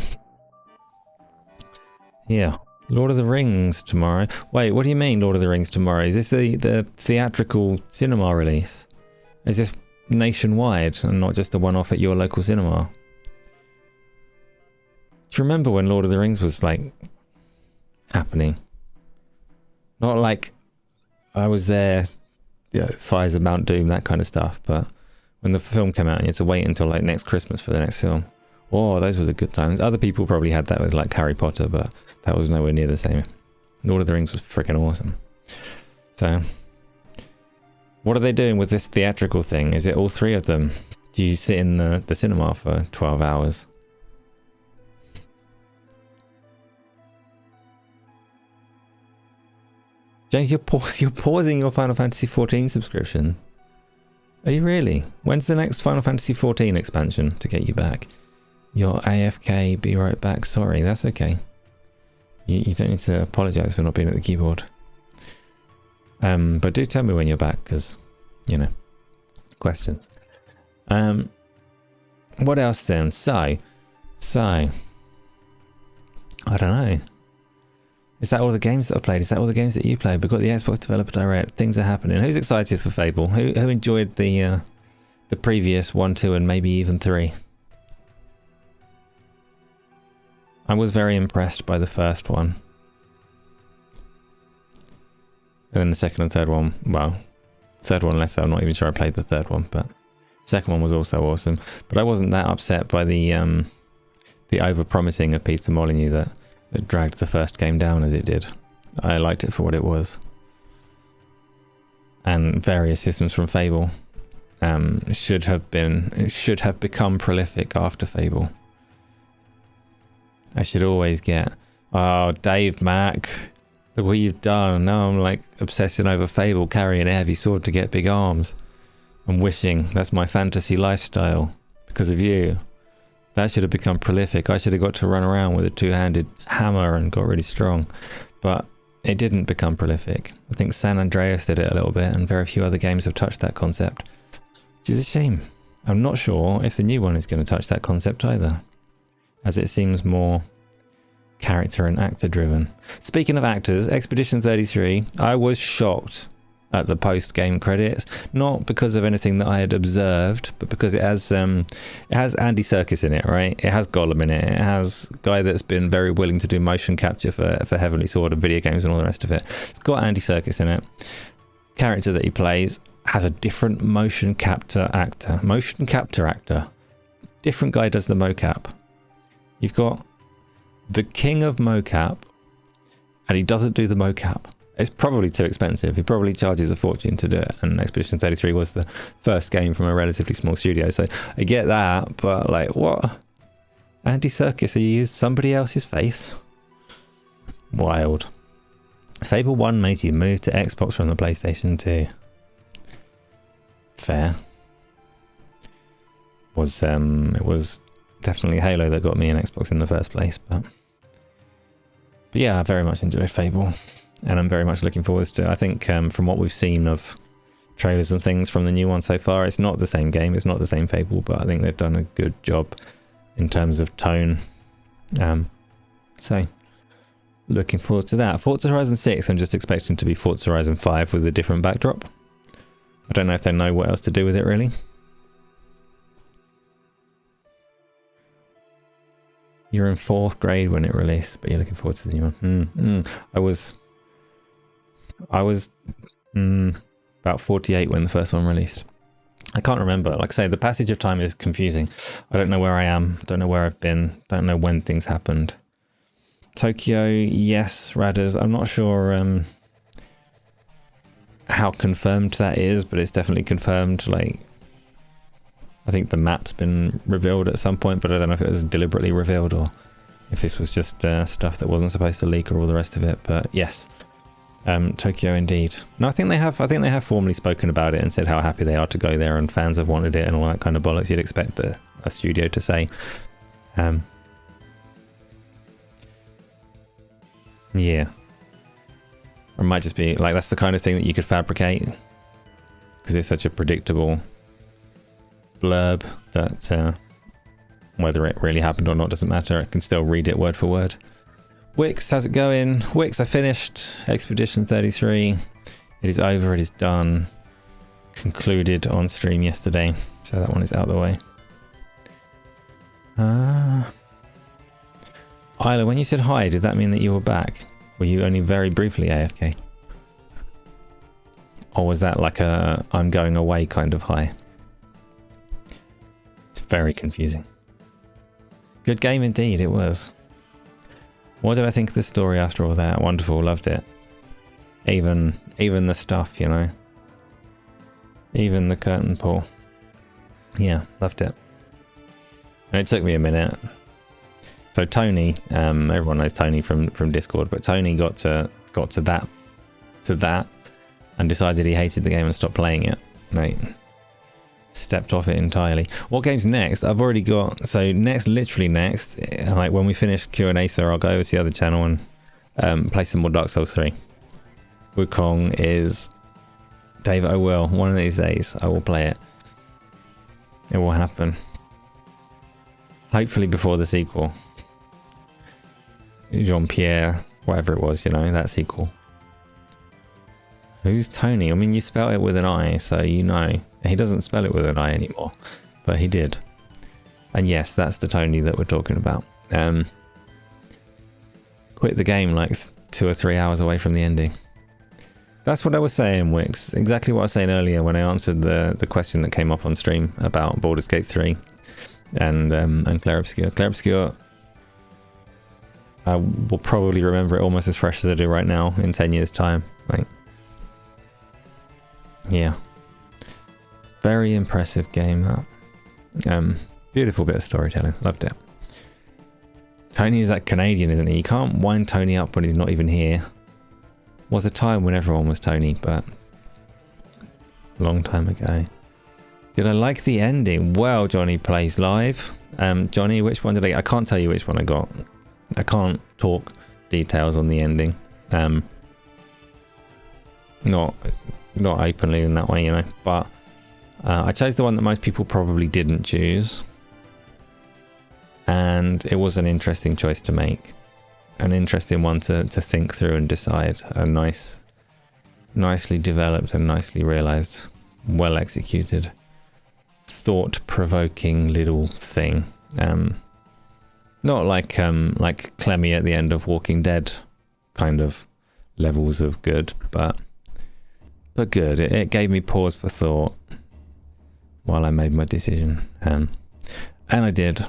yeah. Lord of the Rings tomorrow. Wait, what do you mean Lord of the Rings tomorrow? Is this the theatrical cinema release? Is this nationwide and not just a one-off at your local cinema? Do you remember when Lord of the Rings was like happening? Not like I was there, Fires of Mount Doom, that kind of stuff, but when the film came out and you had to wait until like next Christmas for the next film. Oh, those were the good times. Other people probably had that with like Harry Potter, but that was nowhere near the same. Lord of the Rings was freaking awesome. So, what are they doing with this theatrical thing? Is it all three of them? Do you sit in the cinema for 12 hours? James, you're pausing your Final Fantasy XIV subscription. Are you really? When's the next Final Fantasy XIV expansion to get you back? You're AFK, be right back. Sorry, that's okay. You don't need to apologise for not being at the keyboard. But do tell me when you're back, because, you know, questions. What else then? So, I don't know. Is that all the games that I played? Is that all the games that you played? We've got the Xbox Developer Direct. Things are happening. Who's excited for Fable? Who enjoyed the previous 1, 2, and maybe even 3? I was very impressed by the first one. And then the second and third one, well, third one less so. I'm not even sure I played the third one, but second one was also awesome. But I wasn't that upset by the over-promising of Peter Molyneux that dragged the first game down as it did. I liked it for what it was. And various systems from Fable should have become prolific after Fable. I should always get, oh, Dave Mack, look what you've done. Now I'm like obsessing over Fable, carrying a heavy sword to get big arms. I'm wishing that's my fantasy lifestyle because of you. That should have become prolific. I should have got to run around with a two-handed hammer and got really strong. But it didn't become prolific. I think San Andreas did it a little bit, and very few other games have touched that concept. Which is a shame. I'm not sure if the new one is going to touch that concept either, as it seems more character and actor driven. Speaking of actors, Expedition 33, I was shocked at the post-game credits, not because of anything that I had observed, but because it has Andy Serkis in it, right? It has Gollum in it. It has a guy that's been very willing to do motion capture for Heavenly Sword and video games and all the rest of it. It's got Andy Serkis in it. Character that he plays has a different motion capture actor. Different guy does the mocap. You've got the king of mocap, and he doesn't do the mocap. It's probably too expensive. He probably charges a fortune to do it. And Expedition 33 was the first game from a relatively small studio. So I get that, but like, what? Andy Serkis, you used somebody else's face? Wild. Fable 1 made you move to Xbox from the PlayStation 2. Fair. It was definitely Halo that got me an Xbox in the first place, but yeah, I very much enjoyed Fable. And I'm very much looking forward to it. I think from what we've seen of trailers and things from the new one so far, it's not the same game, it's not the same Fable, but I think they've done a good job in terms of tone So looking forward to that. Forza Horizon 6, I'm just expecting to be Forza Horizon 5 with a different backdrop. I don't know if they know what else to do with it, really. You're in 4th grade when it released, but you're looking forward to the new one. I was about 48 when the first one released. I can't remember. Like I say, the passage of time is confusing. I don't know where I am. Don't know where I've been. Don't know when things happened. Tokyo, yes, Radders. I'm not sure how confirmed that is, but it's definitely confirmed. Like, I think the map's been revealed at some point, but I don't know if it was deliberately revealed or if this was just stuff that wasn't supposed to leak or all the rest of it. But yes, Tokyo indeed. No, I think they have formally spoken about it and said how happy they are to go there, and fans have wanted it and all that kind of bollocks you'd expect a studio to say. Yeah. Or it might just be like that's the kind of thing that you could fabricate because it's such a predictable blurb that whether it really happened or not doesn't matter. I can still read it word for word. Wix, how's it going? Wix, I finished Expedition 33. It is over, it is done. Concluded on stream yesterday, so that one is out of the way. Isla, when you said hi, did that mean that you were back? Were you only very briefly AFK? Or was that like a I'm going away kind of hi? It's very confusing. Good game indeed, it was. What did I think of the story after all that? Wonderful, loved it. Even the stuff, you know. Even the curtain pull. Yeah, loved it. And it took me a minute. So Tony, everyone knows Tony from Discord, but Tony got to that and decided he hated the game and stopped playing it. Right. Stepped off it entirely. What game's next? I've already got, so literally next, like when we finish Q&Asa, I'll go over to the other channel and play some more Dark Souls 3. Wukong is, David, I will. One of these days, I will play it. It will happen. Hopefully before the sequel. Jean-Pierre, whatever it was, you know, that sequel. Who's Tony? I mean, you spell it with an I, so you know. He doesn't spell it with an I anymore, but he did. And yes, that's the Tony that we're talking about. Quit the game like 2 or 3 hours away from the ending. That's what I was saying, Wix. Exactly what I was saying earlier when I answered the question that came up on stream about Baldur's Gate 3 and Claire Obscure. Claire Obscure, I will probably remember it almost as fresh as I do right now in 10 years' time. Like, yeah. Very impressive game. Beautiful bit of storytelling. Loved it. Tony is that Canadian, isn't he? You can't wind Tony up when he's not even here. Was a time when everyone was Tony, but a long time ago. Did I like the ending? Well, Johnny plays live. Johnny, which one did I can't tell you which one I got. I can't talk details on the ending. Not openly in that way, you know, but I chose the one that most people probably didn't choose, and it was an interesting choice to make, an interesting one to think through and decide. A nicely developed and nicely realized, well executed, thought-provoking little thing. Not like Clemmy at the end of Walking Dead kind of levels of good, but good. It gave me pause for thought while I made my decision, and I did.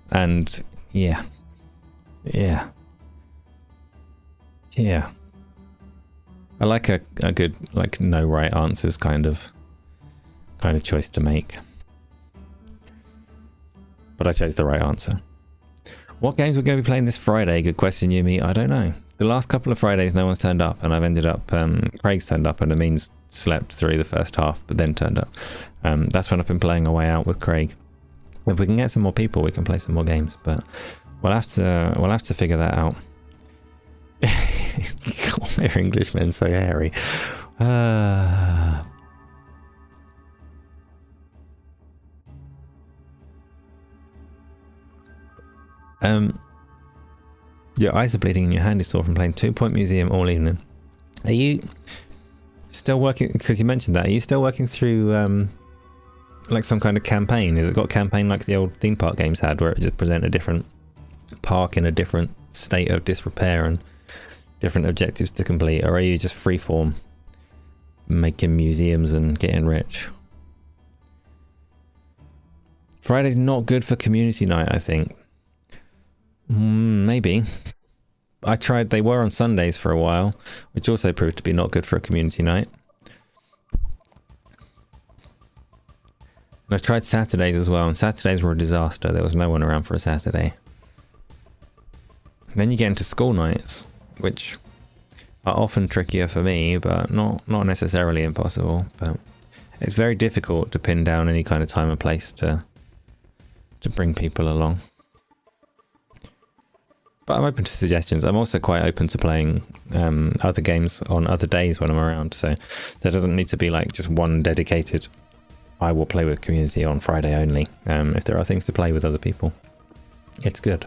And yeah. I like a good, like, no right answers kind of choice to make. But I chose the right answer. What games we're going to be playing this Friday? Good question, Yumi. I don't know. The last couple of Fridays, no one's turned up, and I've ended up, Craig's turned up, and Amin's slept through the first half, but then turned up. That's when I've been playing A Way Out with Craig. If we can get some more people, we can play some more games, but we'll have to figure that out. Why are Englishmen so hairy? Your eyes are bleeding and your hand is sore from playing 2 Point Museum all evening. Are you still working, because you mentioned that, are you still working through like some kind of campaign? Has it got a campaign like the old theme park games had, where it just present a different park in a different state of disrepair and different objectives to complete? Or are you just freeform, making museums and getting rich? Friday's not good for community night, I think. Maybe. I tried, they were on Sundays for a while, which also proved to be not good for a community night. And I tried Saturdays as well, and Saturdays were a disaster. There was no one around for a Saturday. And then you get into school nights, which are often trickier for me, but not necessarily impossible. But it's very difficult to pin down any kind of time and place to bring people along. But I'm open to suggestions. I'm also quite open to playing other games on other days when I'm around. So there doesn't need to be like just one dedicated, I will play with community on Friday only. If there are things to play with other people, it's good.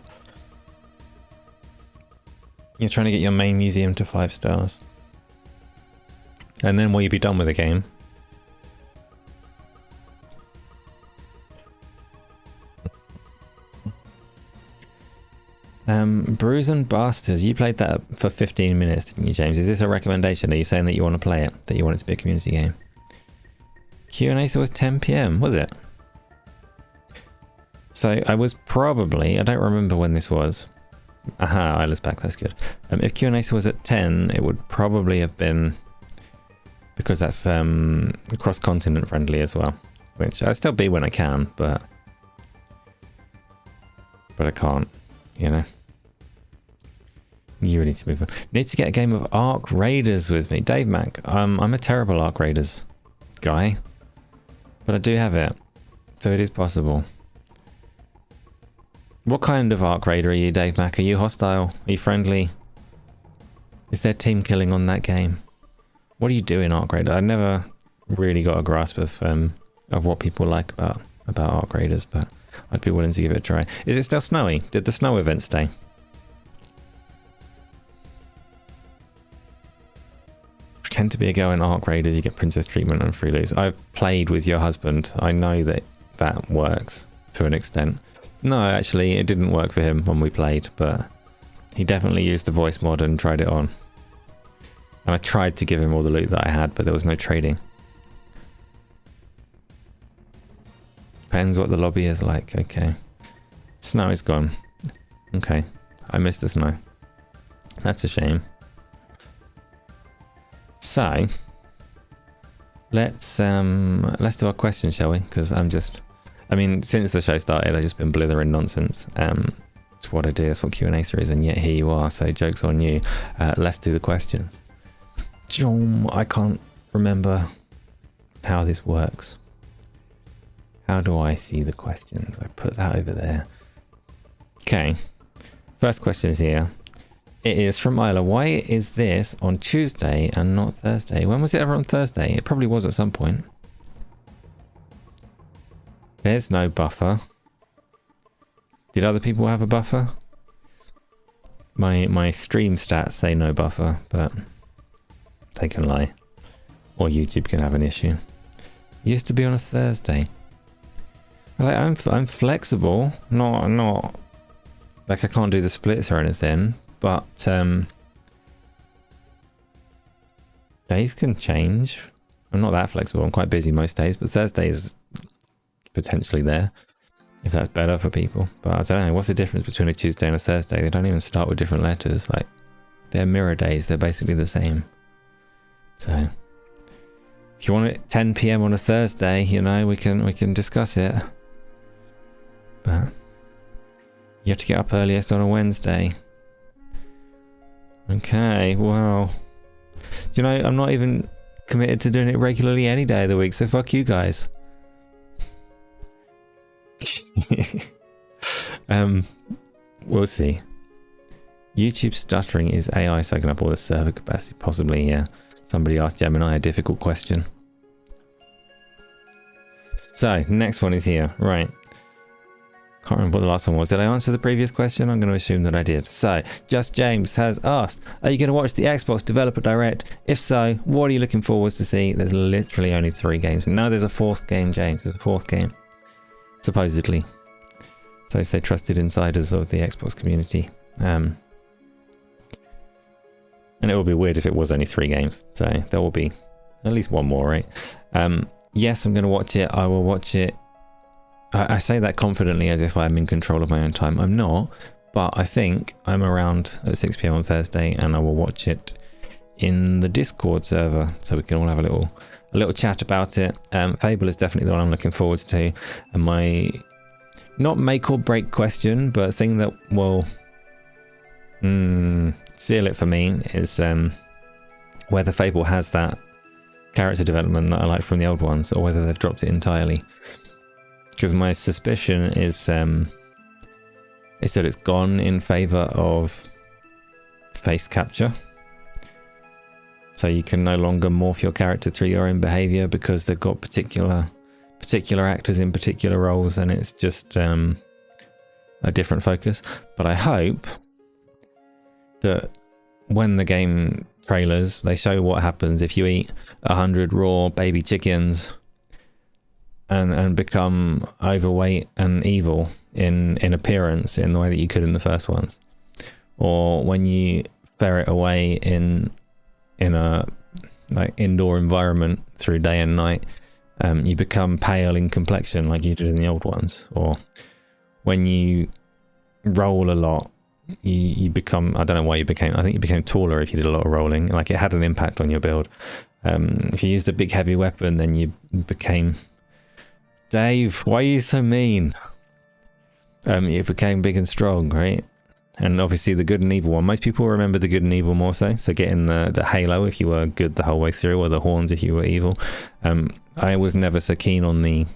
You're trying to get your main museum to 5 stars. And then will you be done with the game? Brews and Bastards, you played that for 15 minutes, didn't you, James? Is this a recommendation? Are you saying that you want to play it? That you want it to be a community game? Q&Asa was 10 PM, was it? So I was probably, I don't remember when this was. Aha, Isla's back, that's good. If Q&Asa was at 10, it would probably have been, because that's cross-continent friendly as well. Which I'll still be when I can, but I can't, you know. You need to move on. Need to get a game of Arc Raiders with me. Dave Mack, I'm a terrible Arc Raiders guy, but I do have it, so it is possible. What kind of Arc Raider are you, Dave Mack? Are you hostile? Are you friendly? Is there team killing on that game? What do you do in Arc Raider? I never really got a grasp of what people like about Arc Raiders, but I'd be willing to give it a try. Is it still snowy? Did the snow event stay? Pretend to be a girl in Arc Raiders, you get princess treatment and free loot. I've played with your husband. I know that works to an extent. No, actually, it didn't work for him when we played, but he definitely used the voice mod and tried it on. And I tried to give him all the loot that I had, but there was no trading. Depends what the lobby is like. Okay. Snow is gone. Okay. I missed the snow. That's a shame. So, let's do our questions, shall we? Because I mean, since the show started, I've just been blithering nonsense. It's what I do. That's what Q&Asa is, and yet here you are. So joke's on you. Let's do the questions. I can't remember how this works. How do I see the questions? I put that over there. Okay. First question is here. It is from Isla. Why is this on Tuesday and not Thursday? When was it ever on Thursday? It probably was at some point. There's no buffer. Did other people have a buffer? My stream stats say no buffer, but they can lie. Or YouTube can have an issue. Used to be on a Thursday. Like, I'm flexible. Not like I can't do the splits or anything, but days can change. I'm not that flexible. I'm quite busy most days, but Thursday is potentially there, if that's better for people. But I don't know, what's the difference between a Tuesday and a Thursday? They don't even start with different letters. Like, they're mirror days, they're basically the same. So if you want it 10 PM on a Thursday, you know, we can discuss it, but you have to get up earliest on a Wednesday. Okay, well, do you know, I'm not even committed to doing it regularly any day of the week, so fuck you guys. We'll see. YouTube stuttering is AI soaking up all the server capacity. Possibly, yeah. Somebody asked Gemini a difficult question. So, next one is here. Right. can't remember what the last one was. Did I answer the previous question? I'm going to assume that I did. So, Just James has asked, are you going to watch the Xbox Developer Direct? If so, what are you looking forward to see? There's literally only 3 games. No, there's a 4th game, James. There's a 4th game. Supposedly. So say trusted insiders of the Xbox community. And it would be weird if it was only 3 games. So there will be at least one more, right? Yes, I'm going to watch it. I will watch it. I say that confidently as if I'm in control of my own time. I'm not, but I think I'm around at 6 p.m. on Thursday, and I will watch it in the Discord server, so we can all have a little chat about it. Fable is definitely the one I'm looking forward to, and my not make or break question, but thing that will seal it for me is whether Fable has that character development that I like from the old ones, or whether they've dropped it entirely. Because my suspicion is that it's gone in favour of face capture. So you can no longer morph your character through your own behaviour because they've got particular actors in particular roles, and it's just a different focus. But I hope that when the game trailers, they show what happens if you eat 100 raw baby chickens and become overweight and evil in appearance in the way that you could in the first ones, or when you ferret away in a like indoor environment through day and night, you become pale in complexion like you did in the old ones, or when you roll a lot, you become, I don't know why you became, I think you became taller if you did a lot of rolling, like it had an impact on your build. If you used a big heavy weapon, then you became, Dave, why are you so mean? You became big and strong, right? And obviously the good and evil one, most people remember the good and evil more so. So getting the halo if you were good the whole way through, or the horns if you were evil. I was never so keen on the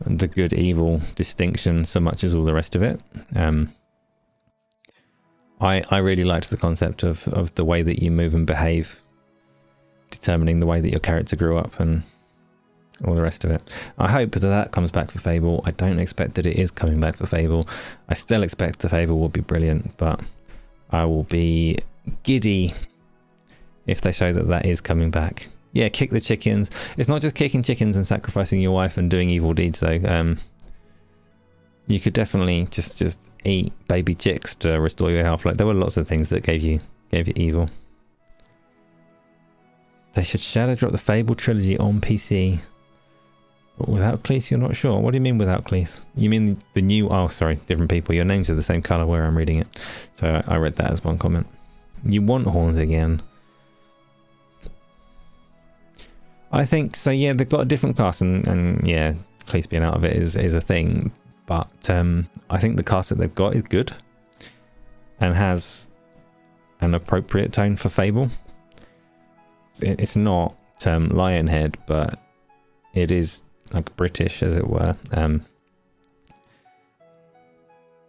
good evil distinction so much as all the rest of it. I really liked the concept of the way that you move and behave, determining the way that your character grew up and all the rest of it. I hope that comes back for Fable. I don't expect that it is coming back for Fable. I still expect the Fable will be brilliant, but I will be giddy if they show that is coming back. Yeah, kick the chickens. It's not just kicking chickens and sacrificing your wife and doing evil deeds though. You could definitely just eat baby chicks to restore your health. Like there were lots of things that gave you evil. They should shadow drop the Fable trilogy on PC. But without Cleese, you're not sure? What do you mean without Cleese? You mean the new... Oh, sorry, different people. Your names are the same colour where I'm reading it. So I read that as one comment. You want horns again? I think so, yeah, they've got a different cast, and yeah, Cleese being out of it is a thing. But I think the cast that they've got is good and has an appropriate tone for Fable. It's not Lionhead, but it is like British, as it were.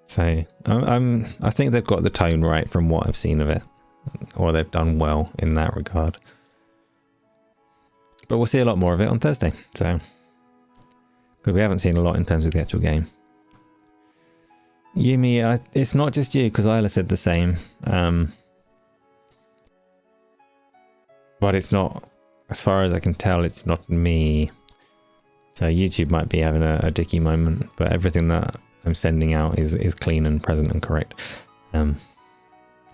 So I think they've got the tone right from what I've seen of it, or they've done well in that regard. But we'll see a lot more of it on Thursday. So, because we haven't seen a lot in terms of the actual game. Yumi, it's not just you, because Isla said the same. But it's not, as far as I can tell, it's not me. So YouTube might be having a dicky moment, but everything that I'm sending out is clean and present and correct.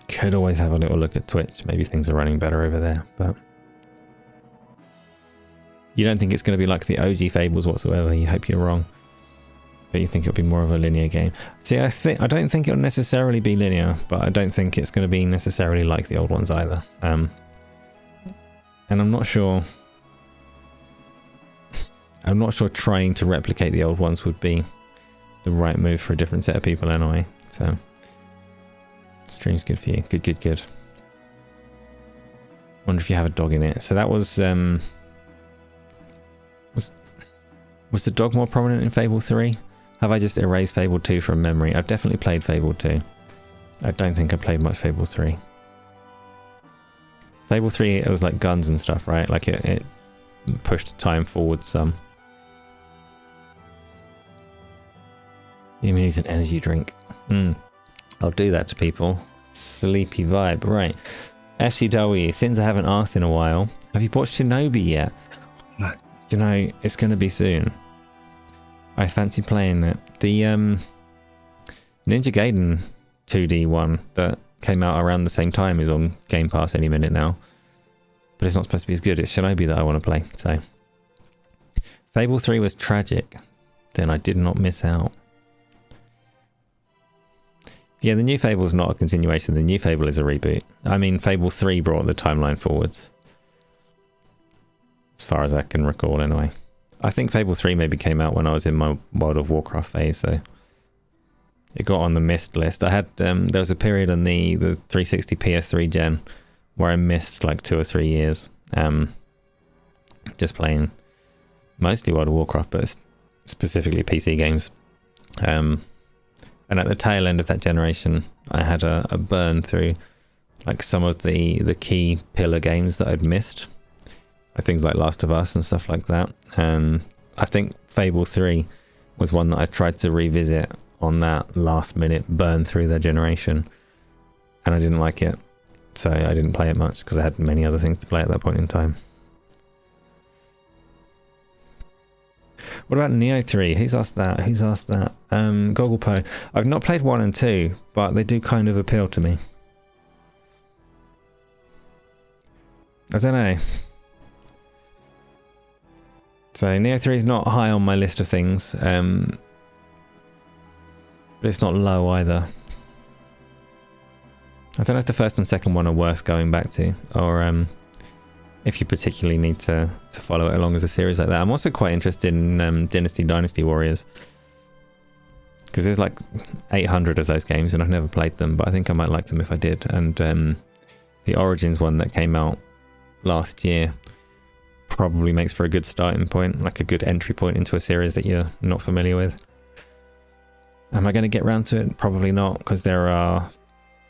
Could always have a little look at Twitch. Maybe things are running better over there, but you don't think it's going to be like the OG Fables whatsoever. You hope you're wrong, but you think it'll be more of a linear game. See, I don't think it'll necessarily be linear, but I don't think it's going to be necessarily like the old ones either. And I'm not sure trying to replicate the old ones would be the right move for a different set of people anyway. So stream's good for you. Good. Wonder if you have a dog in it. So that was the dog more prominent in Fable 3? Have I just erased Fable 2 from memory? I've definitely played Fable 2. I don't think I played much Fable 3. Fable 3, it was like guns and stuff, right? Like it pushed time forward some. You mean he's an energy drink? I'll do that to people. Sleepy vibe. Right. FCW, since I haven't asked in a while, have you bought Shinobi yet? You know, it's going to be soon. I fancy playing it. The Ninja Gaiden 2D one that came out around the same time is on Game Pass any minute now. But it's not supposed to be as good. It's Shinobi that I want to play. So, Fable 3 was tragic. Then I did not miss out. Yeah, the new Fable is not a continuation. The new Fable is a reboot. I mean, Fable 3 brought the timeline forwards. As far as I can recall, anyway. I think Fable 3 maybe came out when I was in my World of Warcraft phase, so it got on the missed list. I had there was a period on the 360 PS3 gen where I missed like 2 or 3 years, just playing mostly World of Warcraft, but specifically PC games. And at the tail end of that generation, I had a burn through like some of the key pillar games that I'd missed. Things like Last of Us and stuff like that. And I think Fable 3 was one that I tried to revisit on that last minute burn through their generation. And I didn't like it. So I didn't play it much because I had many other things to play at that point in time. What about Neo 3? Who's asked that? Who's asked that? Goggle Po. I've not played 1 and 2, but they do kind of appeal to me. I don't know. So Neo 3 is not high on my list of things, but it's not low either. I don't know if the first and second one are worth going back to, or if you particularly need to follow it along as a series like that. I'm also quite interested in Dynasty Warriors, because there's like 800 of those games and I've never played them, but I think I might like them if I did. And the Origins one that came out last year probably makes for a good starting point, like a good entry point into a series that you're not familiar with. Am I going to get round to it? Probably not, because there are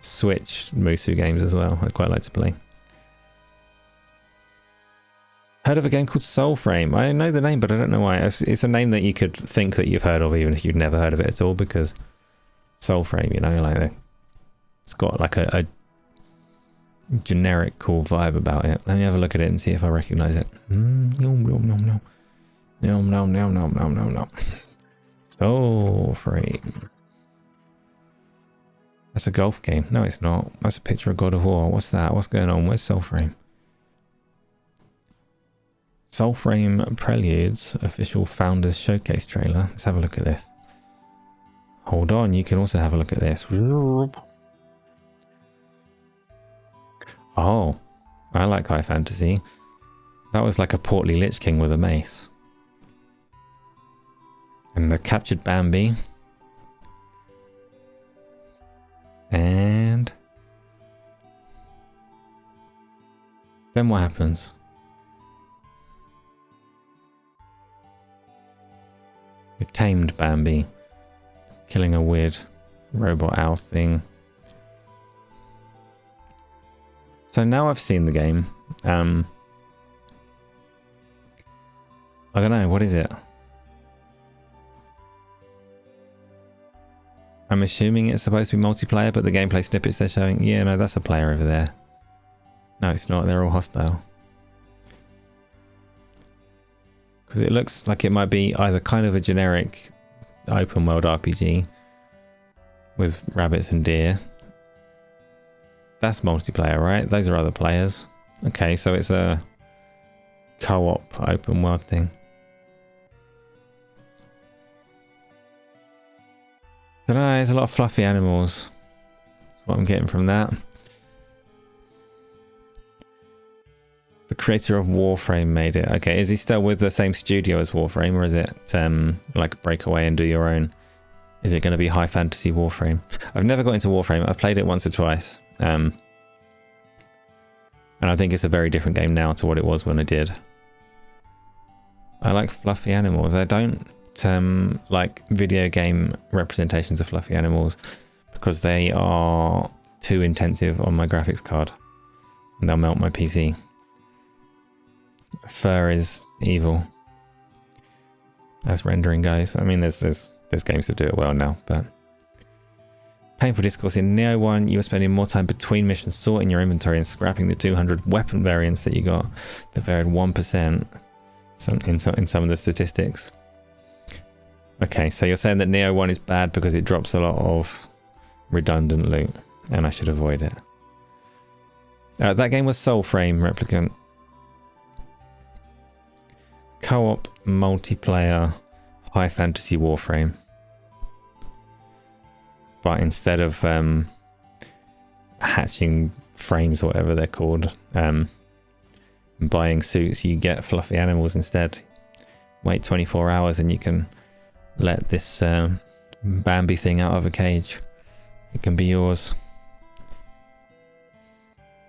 Switch Musou games as well I'd quite like to play. Heard of a game called Soulframe? I know the name, but I don't know why. It's a name that you could think that you've heard of even if you've never heard of it at all, because Soulframe, you know, like it's got like a generic cool vibe about it. Let me have a look at it and see if I recognize it. No. Soulframe. That's a golf game. No, it's not. That's a picture of God of War. What's that? What's going on? Where's Soulframe? Soulframe Preludes official Founders Showcase trailer. Let's have a look at this. Hold on, you can also have a look at this. Oh, I like high fantasy. That was like a portly Lich King with a mace. And the captured Bambi. And then what happens? We tamed Bambi, killing a weird robot owl thing. So now I've seen the game. I don't know, what is it? I'm assuming it's supposed to be multiplayer, but the gameplay snippets they're showing, yeah, no, that's a player over there. No, it's not, they're all hostile. Because it looks like it might be either kind of a generic open world RPG with rabbits and deer. That's multiplayer, right? Those are other players. Okay, so it's a co-op open world thing. I don't know, there's a lot of fluffy animals. That's what I'm getting from that. The creator of Warframe made it. Okay, is he still with the same studio as Warframe, or is it like break away and do your own? Is it going to be high fantasy Warframe? I've never got into Warframe. I've played it once or twice. And I think it's a very different game now to what it was when I did. I like fluffy animals. I don't like video game representations of fluffy animals because they are too intensive on my graphics card and they'll melt my PC. Fur is evil as rendering goes. I mean, there's There's games that do it well now, but... Painful discourse. In Neo 1, you were spending more time between missions sorting your inventory and scrapping the 200 weapon variants that you got that varied 1% in some of the statistics. Okay, so you're saying that Neo 1 is bad because it drops a lot of redundant loot, and I should avoid it. That game was Soul Frame, Replicant. Co-op, multiplayer, high fantasy Warframe. But instead of hatching frames or whatever they're called, buying suits, you get fluffy animals instead. Wait 24 hours and you can let this Bambi thing out of a cage. It can be yours.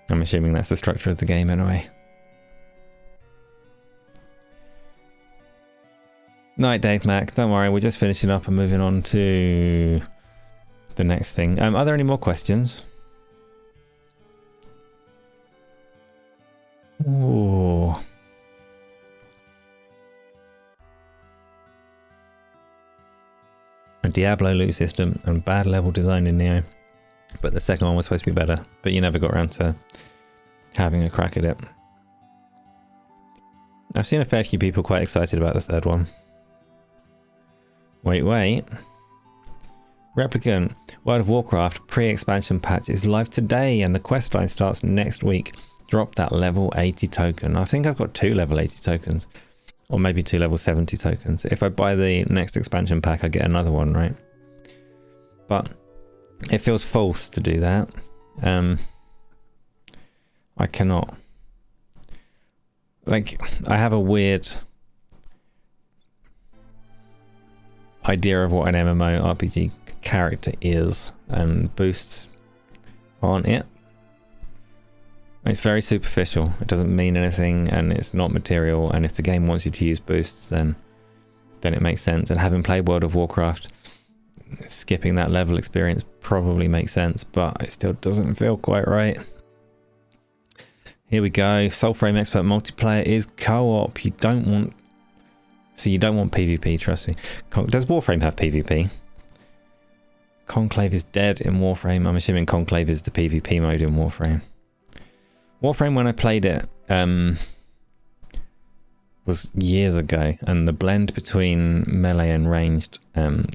I'm assuming that's the structure of the game anyway. Night, Dave Mac. Don't worry, we're just finishing up and moving on to the next thing. Are there any more questions? Ooh. A Diablo loot system and bad level design in Neo. But the second one was supposed to be better. But you never got around to having a crack at it. I've seen a fair few people quite excited about the third one. Wait. Replicant, World of Warcraft pre-expansion patch is live today and the quest line starts next week. Drop that level 80 token. I think I've got 2 level 80 tokens. Or maybe 2 level 70 tokens. If I buy the next expansion pack, I get another one, right? But it feels false to do that. I cannot. Like, I have a weird idea of what an MMORPG character is, and boosts aren't it. It's very superficial. It doesn't mean anything, and it's not material. And if the game wants you to use boosts, then it makes sense. And having played World of Warcraft, skipping that level experience probably makes sense, but it still doesn't feel quite right. Here we go. Soulframe Expert multiplayer is co-op. You don't want PvP, trust me. Does Warframe have PvP? Conclave is dead in Warframe. I'm assuming Conclave is the PvP mode in Warframe. Warframe, when I played it, was years ago, and the blend between melee and ranged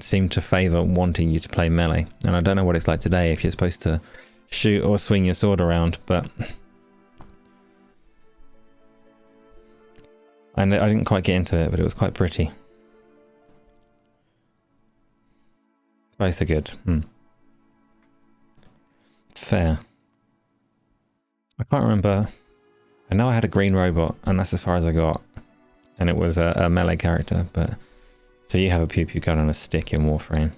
seemed to favour wanting you to play melee. And I don't know what it's like today if you're supposed to shoot or swing your sword around, but and I didn't quite get into it, but it was quite pretty. Both are good. Fair. I can't remember. I know I had a green robot, and that's as far as I got. And it was a melee character, but... So you have a pew-pew gun and a stick in Warframe.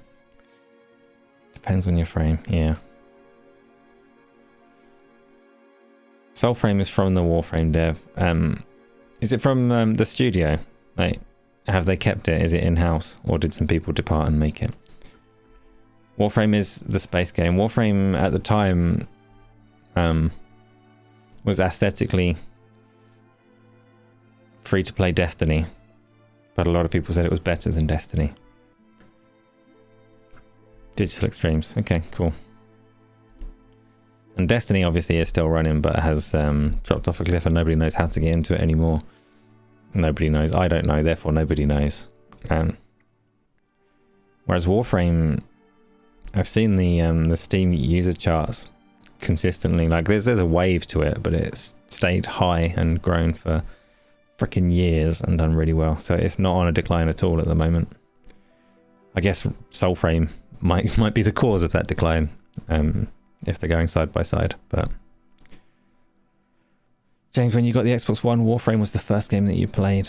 Depends on your frame, yeah. Soulframe is from the Warframe dev. Is it from the studio? Like, have they kept it? Is it in-house? Or did some people depart and make it? Warframe is the space game. Warframe, at the time... was aesthetically free to play Destiny, but a lot of people said it was better than Destiny. Digital Extremes, okay, cool. And Destiny obviously is still running, but has dropped off a cliff and nobody knows how to get into it anymore. Nobody knows. I don't know, therefore nobody knows. Whereas Warframe, I've seen the Steam user charts consistently. Like there's a wave to it, but it's stayed high and grown for freaking years and done really well. So it's not on a decline at all at the moment. I guess Soulframe might be the cause of that decline, if they're going side by side. But James, when you got the Xbox One, Warframe was the first game that you played.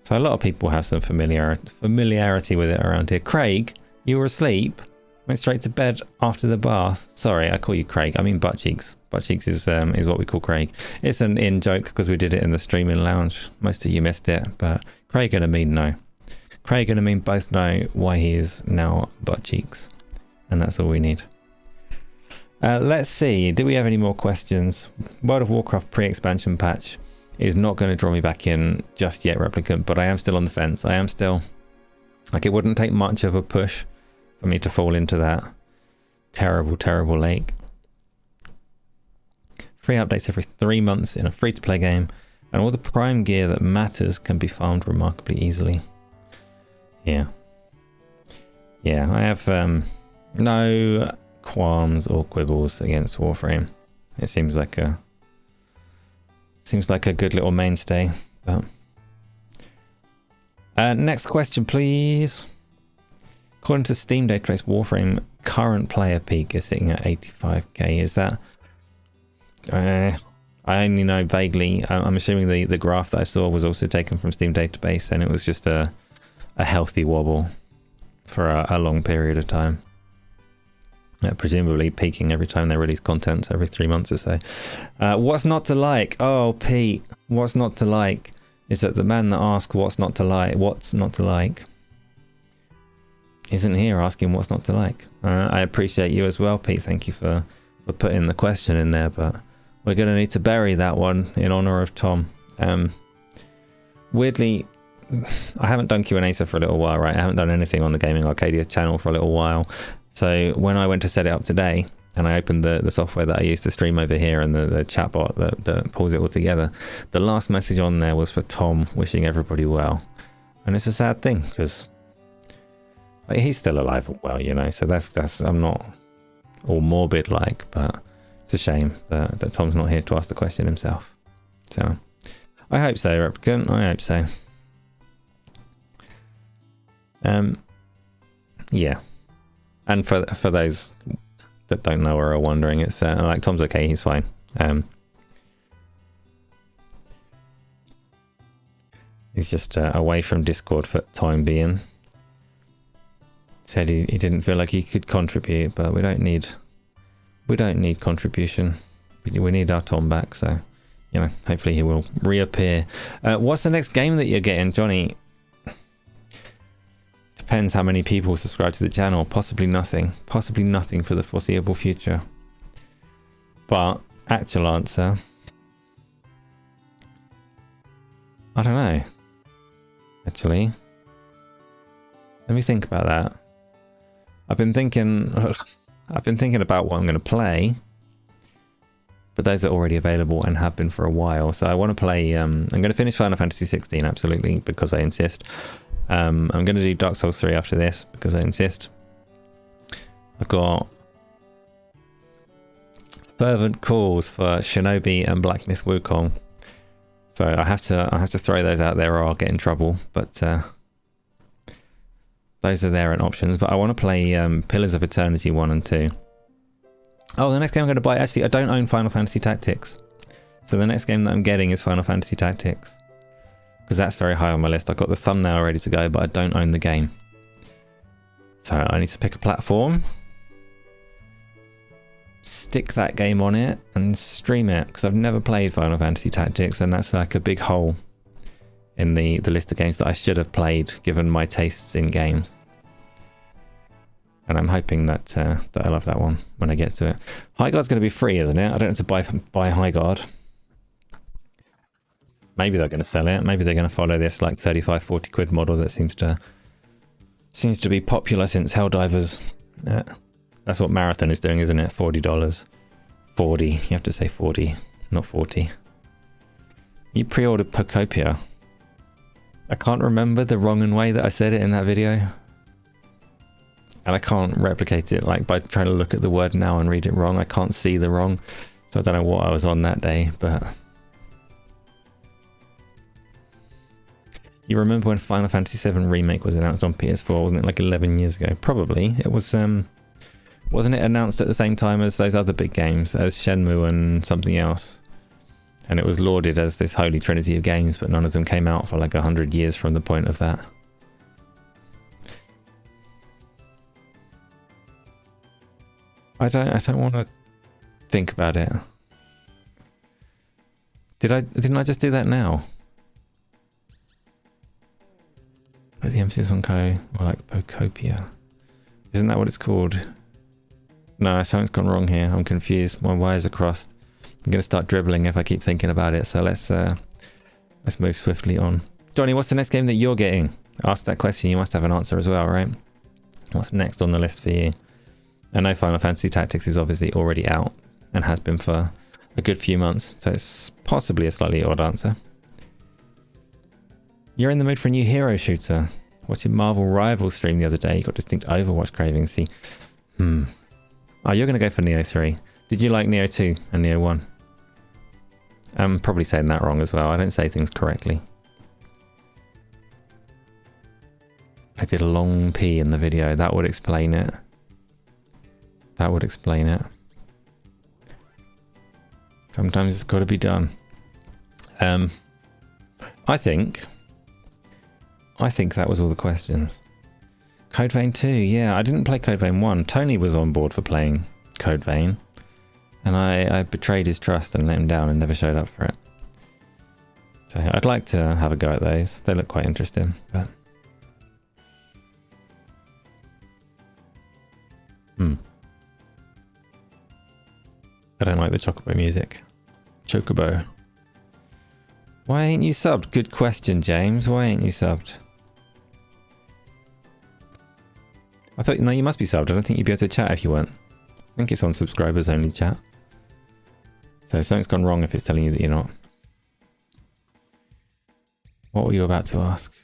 So a lot of people have some familiarity with it around here. Craig, you were asleep. Went straight to bed after the bath. Sorry, I call you Craig. I mean butt cheeks. Butt cheeks is what we call Craig. It's an in joke because we did it in the streaming lounge. Most of you missed it, but Craig and Amin know. Craig and Amin both know why he is now butt cheeks, and that's all we need. Let's see. Do we have any more questions? World of Warcraft pre-expansion patch is not going to draw me back in just yet, Replicant, but I am still on the fence. I am still Like, it wouldn't take much of a push for me to fall into that terrible, terrible lake. Free updates every 3 months in a free-to-play game, and all the prime gear that matters can be farmed remarkably easily. Yeah. Yeah, I have no qualms or quibbles against Warframe. It seems like a good little mainstay. But next question, please. According to Steam database, Warframe current player peak is sitting at 85k. Is that? I only know vaguely. I'm assuming the graph that I saw was also taken from Steam database, and it was just a healthy wobble for a long period of time. Presumably peaking every time they release content, so every 3 months or so. What's not to like? Oh, Pete, what's not to like is that the man that asks what's not to like isn't here asking what's not to like. I appreciate you as well, Pete. Thank you for putting the question in there, but we're going to need to bury that one in honor of Tom. Weirdly, I haven't done Q&Asa for a little while, right? I haven't done anything on the Gaming Arcadia channel for a little while. So when I went to set it up today, and I opened the software that I use to stream over here and the chatbot that pulls it all together, the last message on there was for Tom wishing everybody well. And it's a sad thing, because like, he's still alive and well, you know, so that's I'm not all morbid like, but it's a shame that Tom's not here to ask the question himself. So I hope so, Replicant, I hope so. Yeah. And for those that don't know or are wondering, it's like Tom's okay, he's fine. He's just away from Discord for time being. Said he didn't feel like he could contribute, but we don't need contribution. We need our Tom back, so you know, hopefully he will reappear. What's the next game that you're getting, Johnny? Depends how many people subscribe to the channel. Possibly nothing for the foreseeable future. But actual answer, I don't know. Actually, let me think about that. I've been thinking about what I'm going to play, but those are already available and have been for a while. So I want to play. I'm going to finish Final Fantasy 16 absolutely, because I insist. I'm going to do Dark Souls 3 after this because I insist. I've got fervent calls for Shinobi and Black Myth Wukong, so I have to throw those out there or I'll get in trouble. But those are there and options. But I want to play Pillars of Eternity 1 and 2. Oh, the next game I'm going to buy. Actually, I don't own Final Fantasy Tactics, so the next game that I'm getting is Final Fantasy Tactics. Because that's very high on my list. I've got the thumbnail ready to go, but I don't own the game. So I need to pick a platform, stick that game on it, and stream it. Because I've never played Final Fantasy Tactics, and that's like a big hole in the list of games that I should have played, given my tastes in games. And I'm hoping that I'll have that one when I get to it. Highguard's going to be free, isn't it? I don't have to buy Highguard. Maybe they're going to sell it. Maybe they're going to follow this like 35, 40 quid model that seems to be popular since Helldivers. That's what Marathon is doing, isn't it? $40. 40. You have to say 40, not 40. You pre-ordered Pocopia. I can't remember the wrong and way that I said it in that video. And I can't replicate it like by trying to look at the word now and read it wrong. I can't see the wrong. So I don't know what I was on that day, but... You remember when Final Fantasy VII Remake was announced on PS4, wasn't it, like 11 years ago? Probably. It was, wasn't it announced at the same time as those other big games, as Shenmue and something else? And it was lauded as this holy trinity of games, but none of them came out for like 100 years from the point of that. I don't want to think about it. Didn't I just do that now? Put the emphasis on co, or like Pocopia. Isn't that what it's called? No, something's gone wrong here. I'm confused. My wires are crossed. I'm going to start dribbling if I keep thinking about it. So let's move swiftly on. Johnny, what's the next game that you're getting? Ask that question, you must have an answer as well, right? What's next on the list for you? I know Final Fantasy Tactics is obviously already out and has been for a good few months, so it's possibly a slightly odd answer. You're in the mood for a new hero shooter. Watching Marvel Rivals stream the other day, you got distinct Overwatch cravings. See, Oh, you're going to go for Neo 3. Did you like Neo 2 and Neo 1? I'm probably saying that wrong as well. I don't say things correctly. I did a long P in the video. That would explain it. That would explain it. Sometimes it's got to be done. I think that was all the questions. Code Vein 2, yeah, I didn't play Code Vein 1. Tony was on board for playing Code Vein, and I betrayed his trust and let him down and never showed up for it. So I'd like to have a go at those. They look quite interesting, but... I don't like the Chocobo music. Chocobo. Why ain't you subbed? Good question, James. Why ain't you subbed? I thought, no, you must be subbed. I don't think you'd be able to chat if you weren't. I think it's on subscribers only chat. So something's gone wrong if it's telling you that you're not. What were you about to ask?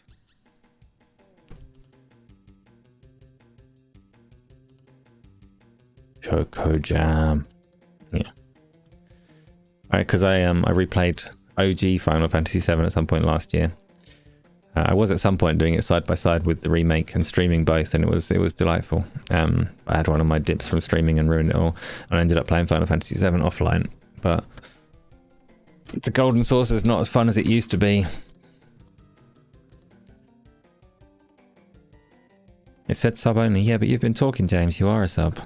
Choco Jam. Yeah. Alright, because I replayed OG Final Fantasy VII at some point last year. I was at some point doing it side by side with the remake and streaming both, and it was delightful. I had one of my dips from streaming and ruined it all, and I ended up playing Final Fantasy VII offline. But the Golden Source is not as fun as it used to be. It said sub only. Yeah, but you've been talking, James. You are a sub.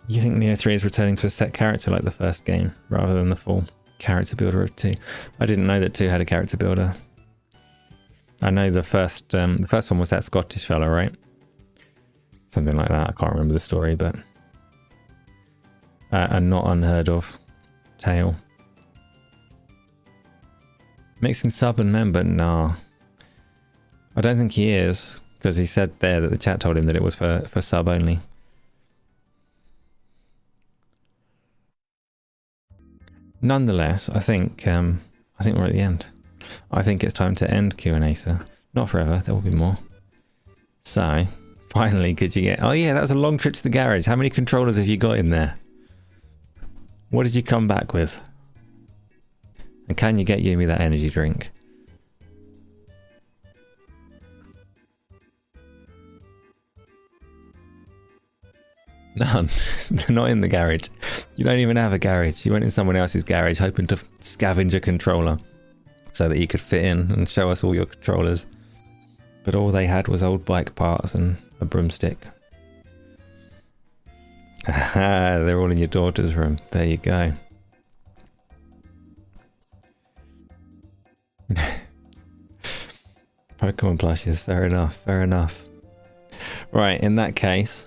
You think Neo 3 is returning to a set character like the first game, rather than the full character builder of 2? I didn't know that 2 had a character builder. I know the first one was that Scottish fella, right? Something like that. I can't remember the story, but a not unheard of tale. Mixing sub and member? Nah. I don't think he is, because he said there that the chat told him that it was for sub only. Nonetheless, I think we're at the end. I think it's time to end Q&Asa. Not forever, there will be more. So, finally, could you get... Oh yeah, that was a long trip to the garage. How many controllers have you got in there? What did you come back with? And can you get Yumi that energy drink? None. They're not in the garage. You don't even have a garage. You went in someone else's garage hoping to scavenge a controller so that you could fit in and show us all your controllers. But all they had was old bike parts and a broomstick. Aha, they're all in your daughter's room. There you go. Pokemon plushes. Fair enough. Fair enough. Right, in that case,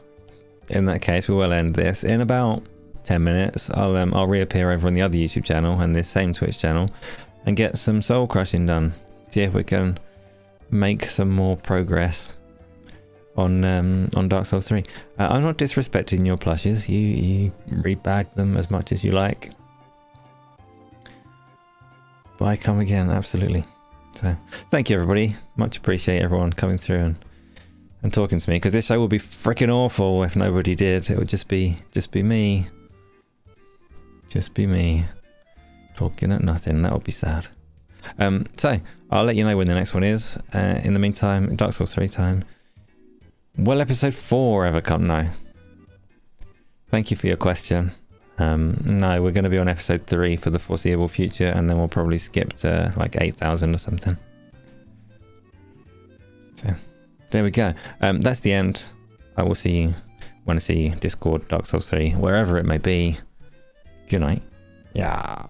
we will end this in about 10 minutes. I'll reappear over on the other YouTube channel and this same Twitch channel and get some soul crushing done. See if we can make some more progress on Dark Souls 3. I'm not disrespecting your plushes. You rebag them as much as you like. But I come again, absolutely. So thank you, everybody. Much appreciate everyone coming through and talking to me, because this show would be freaking awful if nobody did. It would just be me. Just be me. Talking at nothing. That would be sad. So, I'll let you know when the next one is. In the meantime, Dark Souls 3 time. Will episode 4 ever come? No. Thank you for your question. No, we're going to be on episode 3 for the foreseeable future, and then we'll probably skip to like 8,000 or something. So... there we go. That's the end. I will see you when I see you. Discord, Dark Souls 3, wherever it may be. Good night. Yeah.